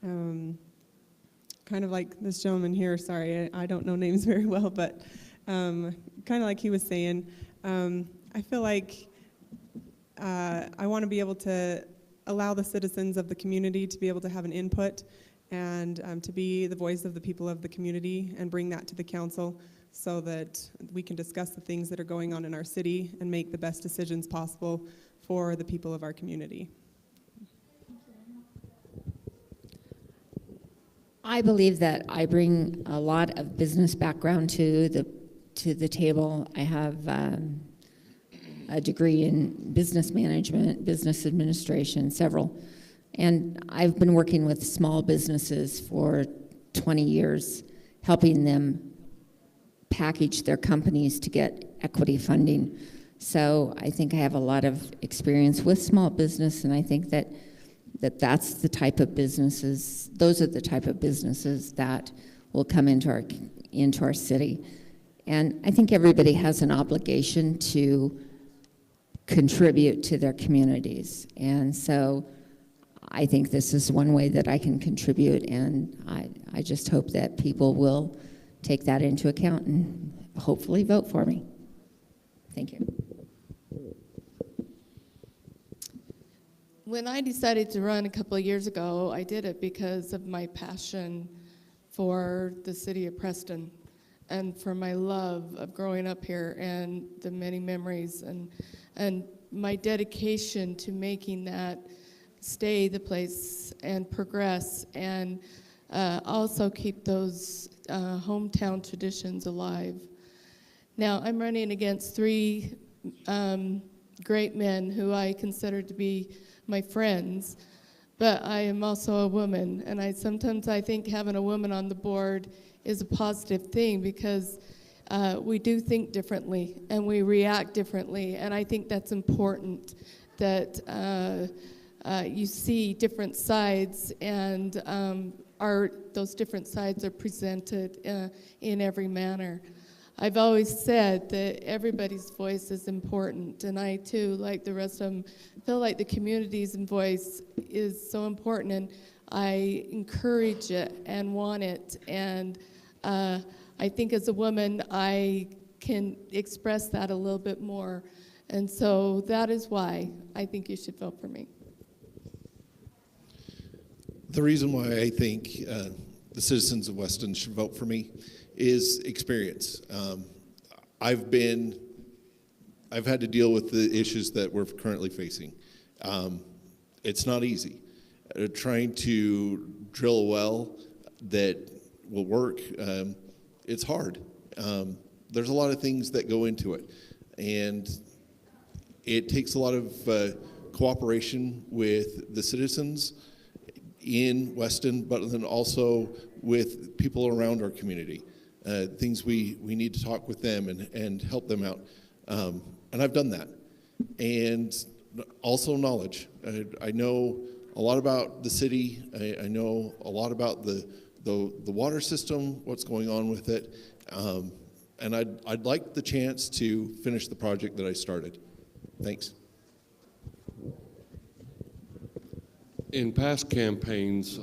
Kind of like this gentleman here, sorry, I don't know names very well, but kind of like he was saying, I feel like I want to be able to allow the citizens of the community to be able to have an input and to be the voice of the people of the community and bring that to the council so that we can discuss the things that are going on in our city and make the best decisions possible for the people of our community. I believe that I bring a lot of business background to the table. I have a degree in business management, business administration, several. And I've been working with small businesses for 20 years, helping them package their companies to get equity funding. So I think I have a lot of experience with small business, and I think that's the type of businesses, those are the type of businesses that will come into our city. And I think everybody has an obligation to contribute to their communities. And so I think this is one way that I can contribute, and I just hope that people will take that into account and hopefully vote for me. Thank you. When I decided to run a couple of years ago, I did it because of my passion for the city of Preston and for my love of growing up here and the many memories and my dedication to making that stay the place and progress and also keep those hometown traditions alive. Now, I'm running against three great men who I consider to be my friends, but I am also a woman, and sometimes I think having a woman on the board is a positive thing because we do think differently and we react differently, and I think that's important that you see different sides and those different sides are presented in every manner. I've always said that everybody's voice is important, and I too, like the rest of them, feel like the community's voice is so important, and I encourage it and want it, and I think as a woman I can express that a little bit more, and so that is why I think you should vote for me. The reason why I think the citizens of Weston should vote for me is experience. I've had to deal with the issues that we're currently facing. It's not easy. Trying to drill a well that will work, it's hard. There's a lot of things that go into it, and it takes a lot of cooperation with the citizens in Weston, but then also with people around our community. Things we need to talk with them and help them out. And I've done that. And also knowledge. I know a lot about the city. I know a lot about the water system, what's going on with it. And I'd like the chance to finish the project that I started. Thanks. In past campaigns,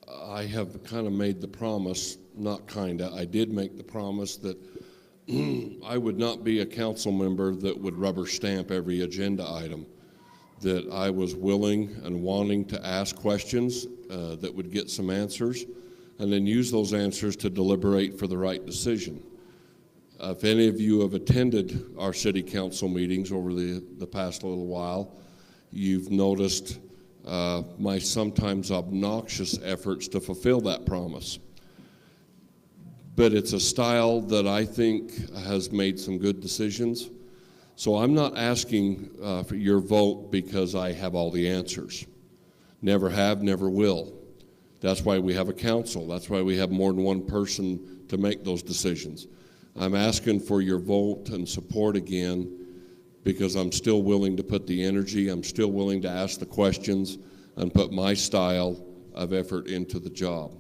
I have kind of made the promise not kinda, I did make the promise that I would not be a council member that would rubber stamp every agenda item, that I was willing and wanting to ask questions that would get some answers, and then use those answers to deliberate for the right decision. If any of you have attended our city council meetings over the past little while, you've noticed my sometimes obnoxious efforts to fulfill that promise. But it's a style that I think has made some good decisions. So I'm not asking for your vote because I have all the answers. Never have, never will. That's why we have a council. That's why we have more than one person to make those decisions. I'm asking for your vote and support again because I'm still willing to put the energy, I'm still willing to ask the questions and put my style of effort into the job.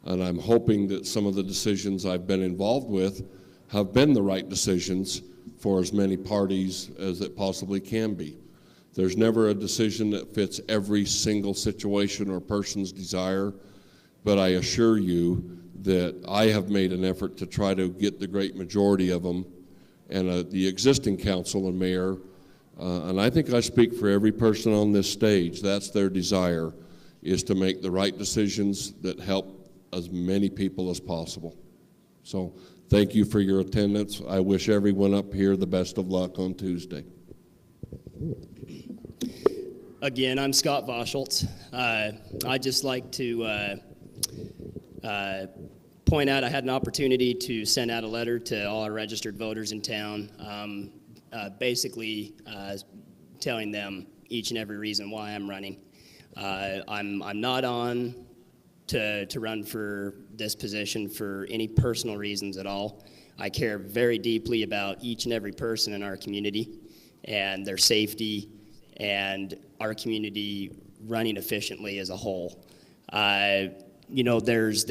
And I'm hoping that some of the decisions I've been involved with have been the right decisions for as many parties as it possibly can be. There's never a decision that fits every single situation or person's desire, but I assure you that I have made an effort to try to get the great majority of them, and the existing council and mayor, and I think I speak for every person on this stage, that's their desire, is to make the right decisions that help as many people as possible. So thank you for your attendance. I wish everyone up here the best of luck on Tuesday. Again, I'm Scott Voschultz. I'd just like to point out I had an opportunity to send out a letter to all our registered voters in town, basically telling them each and every reason why I'm running. I'm not on to run for this position for any personal reasons at all. I care very deeply about each and every person in our community and their safety and our community running efficiently as a whole. You know, there's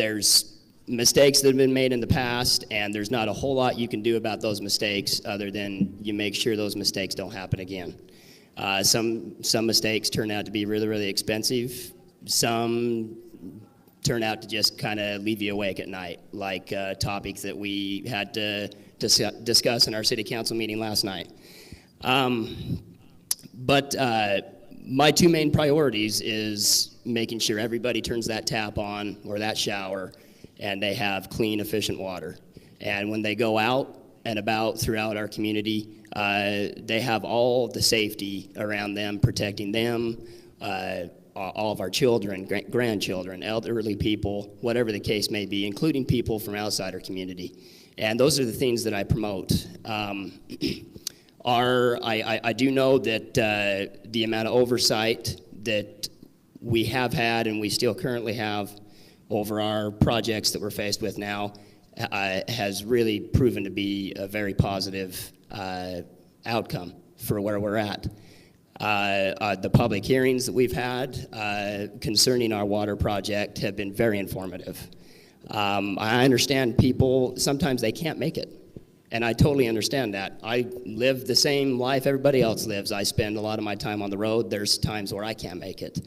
mistakes that have been made in the past, and there's not a whole lot you can do about those mistakes other than you make sure those mistakes don't happen again. Some mistakes turn out to be really, really expensive. Some turn out to just kind of leave you awake at night, like topics that we had to discuss in our city council meeting last night. But my two main priorities is making sure everybody turns that tap on or that shower and they have clean, efficient water. And when they go out and about throughout our community, they have all the safety around them, protecting them, all of our children, grandchildren, elderly people, whatever the case may be, including people from outside our community. And those are the things that I promote. I do know that the amount of oversight that we have had and we still currently have over our projects that we're faced with now has really proven to be a very positive outcome for where we're at. The public hearings that we've had concerning our water project have been very informative. I understand people, sometimes they can't make it. And I totally understand that. I live the same life everybody else lives. I spend a lot of my time on the road. There's times where I can't make it.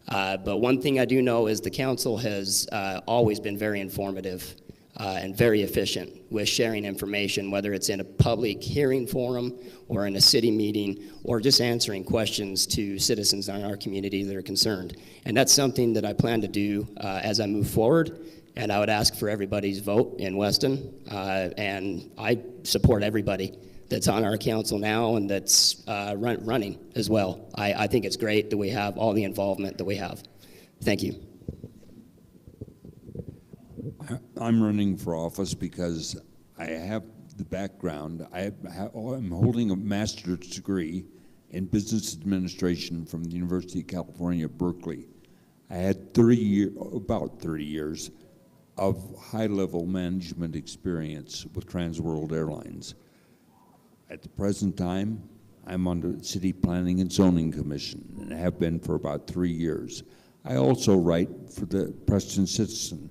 But one thing I do know is the council has always been very informative and very efficient with sharing information, whether it's in a public hearing forum or in a city meeting or just answering questions to citizens in our community that are concerned. And that's something that I plan to do as I move forward. And I would ask for everybody's vote in Weston. And I support everybody that's on our council now and that's running as well. I think it's great that we have all the involvement that we have. Thank you. I'm running for office because I have the background. I'm holding a master's degree in business administration from the University of California, Berkeley. I had about 30 years of high-level management experience with Trans World Airlines. At the present time, I'm on the City Planning and Zoning Commission and have been for about 3 years. I also write for the Preston Citizen.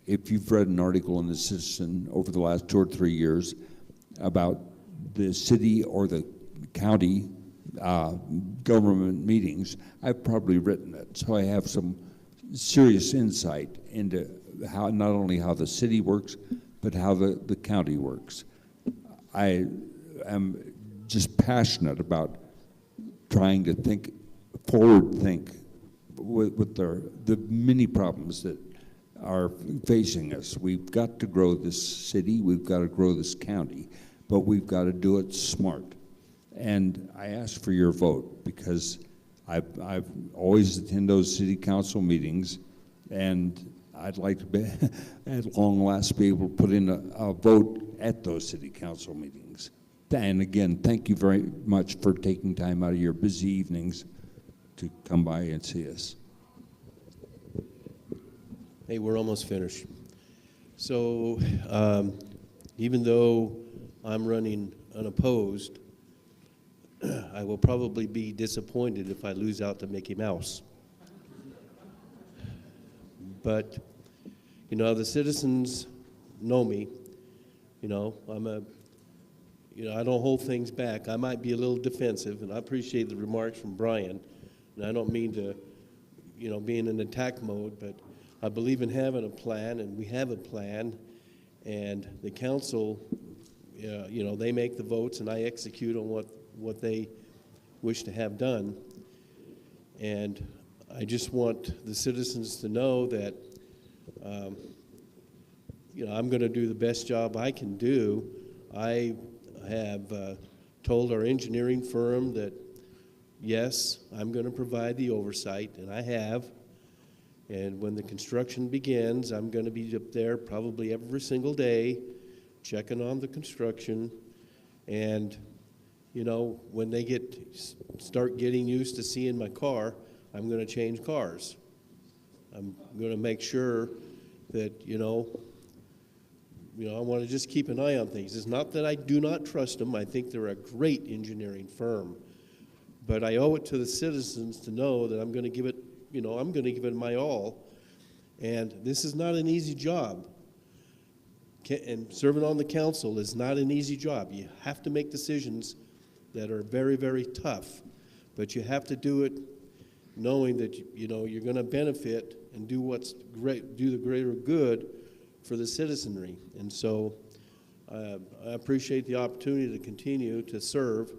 If you've read an article in the Citizen over the last 2 or 3 years about the city or the county government meetings, I've probably written it. So I have some serious insight into how, not only how the city works, but how the county works. I am just passionate about trying to forward think with the many problems that are facing us. We've got to grow this city, we've got to grow this county, but we've got to do it smart. And I ask for your vote because I've always attended those city council meetings, and I'd like to be, at long last be able to put in a vote at those city council meetings. And again, thank you very much for taking time out of your busy evenings to come by and see us. Hey, we're almost finished. So even though I'm running unopposed, I will probably be disappointed if I lose out to Mickey Mouse. But, you know, the citizens know me. You know, I don't hold things back. I might be a little defensive, and I appreciate the remarks from Brian. And I don't mean to, you know, be in an attack mode, but I believe in having a plan, and we have a plan. And the council, you know, they make the votes, and I execute on what they wish to have done. And I just want the citizens to know that, you know, I'm going to do the best job I can do. I have told our engineering firm that, yes, I'm going to provide the oversight, and I have. And when the construction begins, I'm going to be up there probably every single day checking on the construction. And, you know, when they start getting used to seeing my car, I'm going to change cars. I'm going to make sure that, you know, I want to just keep an eye on things. It's not that I do not trust them. I think they're a great engineering firm. But I owe it to the citizens to know that I'm going to give it, you know, I'm going to give it my all. And this is not an easy job. And serving on the council is not an easy job. You have to make decisions that are very, very tough. But you have to do it knowing that, you know, you're going to benefit and do what's great, do the greater good for the citizenry. And so I appreciate the opportunity to continue to serve,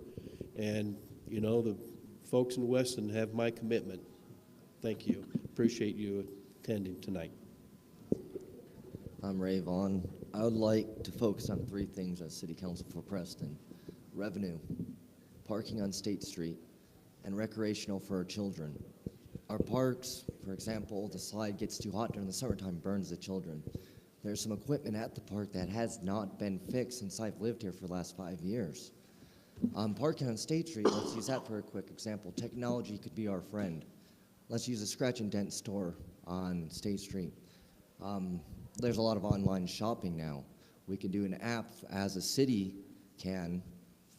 and you know, the folks in Weston have my commitment. Thank you. Appreciate you attending tonight. I'm Ray Vaughn. I would like to focus on 3 things as City Council for Preston: revenue, parking on State Street, and recreational for our children. Our parks, for example, the slide gets too hot during the summertime, burns the children. There's some equipment at the park that has not been fixed since I've lived here for the last 5 years. Parking on State Street, let's use that for a quick example. Technology could be our friend. Let's use a scratch and dent store on State Street. There's a lot of online shopping now. We can do an app as a city can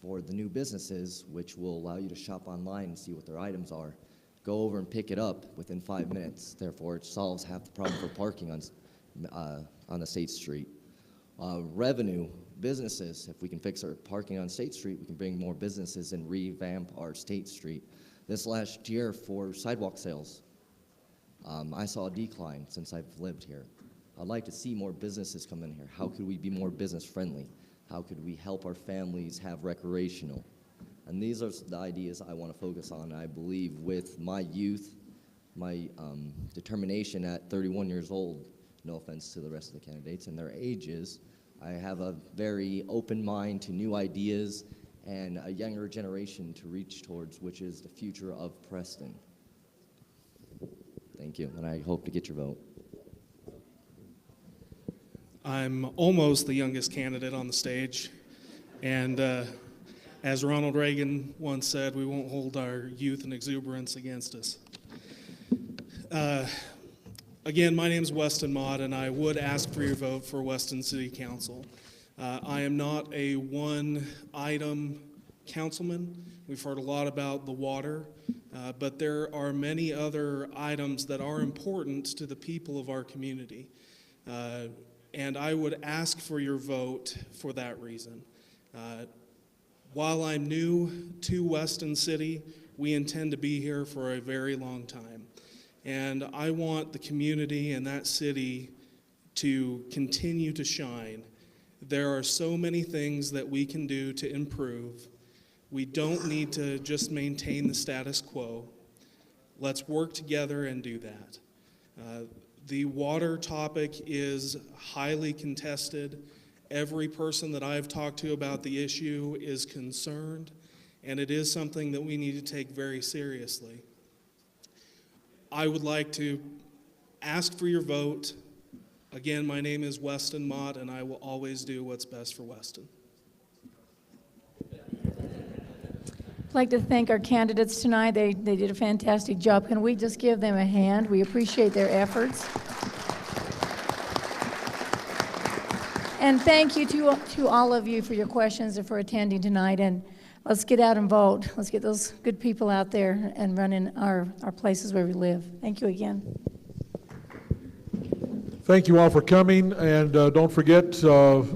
for the new businesses, which will allow you to shop online and see what their items are. Go over and pick it up within 5 minutes. Therefore, it solves half the problem for parking on the State Street. Revenue, businesses, if we can fix our parking on State Street, we can bring more businesses and revamp our State Street. This last year for sidewalk sales, I saw a decline since I've lived here. I'd like to see more businesses come in here. How could we be more business friendly? How could we help our families have recreational? And these are the ideas I want to focus on. I believe with my youth, my determination at 31 years old, no offense to the rest of the candidates and their ages, I have a very open mind to new ideas and a younger generation to reach towards, which is the future of Preston. Thank you, and I hope to get your vote. I'm almost the youngest candidate on the stage, and as Ronald Reagan once said, we won't hold our youth and exuberance against us. Again, my name is Weston Mott, and I would ask for your vote for Weston City Council. I am not a one-item councilman. We've heard a lot about the water, but there are many other items that are important to the people of our community. And I would ask for your vote for that reason. While I'm new to Weston City, we intend to be here for a very long time. And I want the community and that city to continue to shine. There are so many things that we can do to improve. We don't need to just maintain the status quo. Let's work together and do that. The water topic is highly contested. Every person that I've talked to about the issue is concerned, and it is something that we need to take very seriously. I would like to ask for your vote. Again, my name is Weston Mott, and I will always do what's best for Weston. I'd like to thank our candidates tonight. They did a fantastic job. Can we just give them a hand? We appreciate their efforts. And thank you to all of you for your questions and for attending tonight. And let's get out and vote. Let's get those good people out there and run in our places where we live. Thank you again. Thank you all for coming, and don't forget,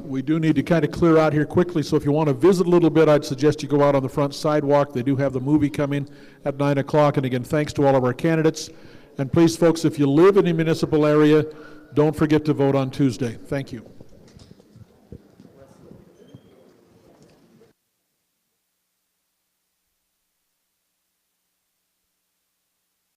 we do need to kind of clear out here quickly, so if you want to visit a little bit, I'd suggest you go out on the front sidewalk. They do have the movie coming at 9 o'clock, and again, thanks to all of our candidates. And please, folks, if you live in the municipal area, don't forget to vote on Tuesday. Thank you.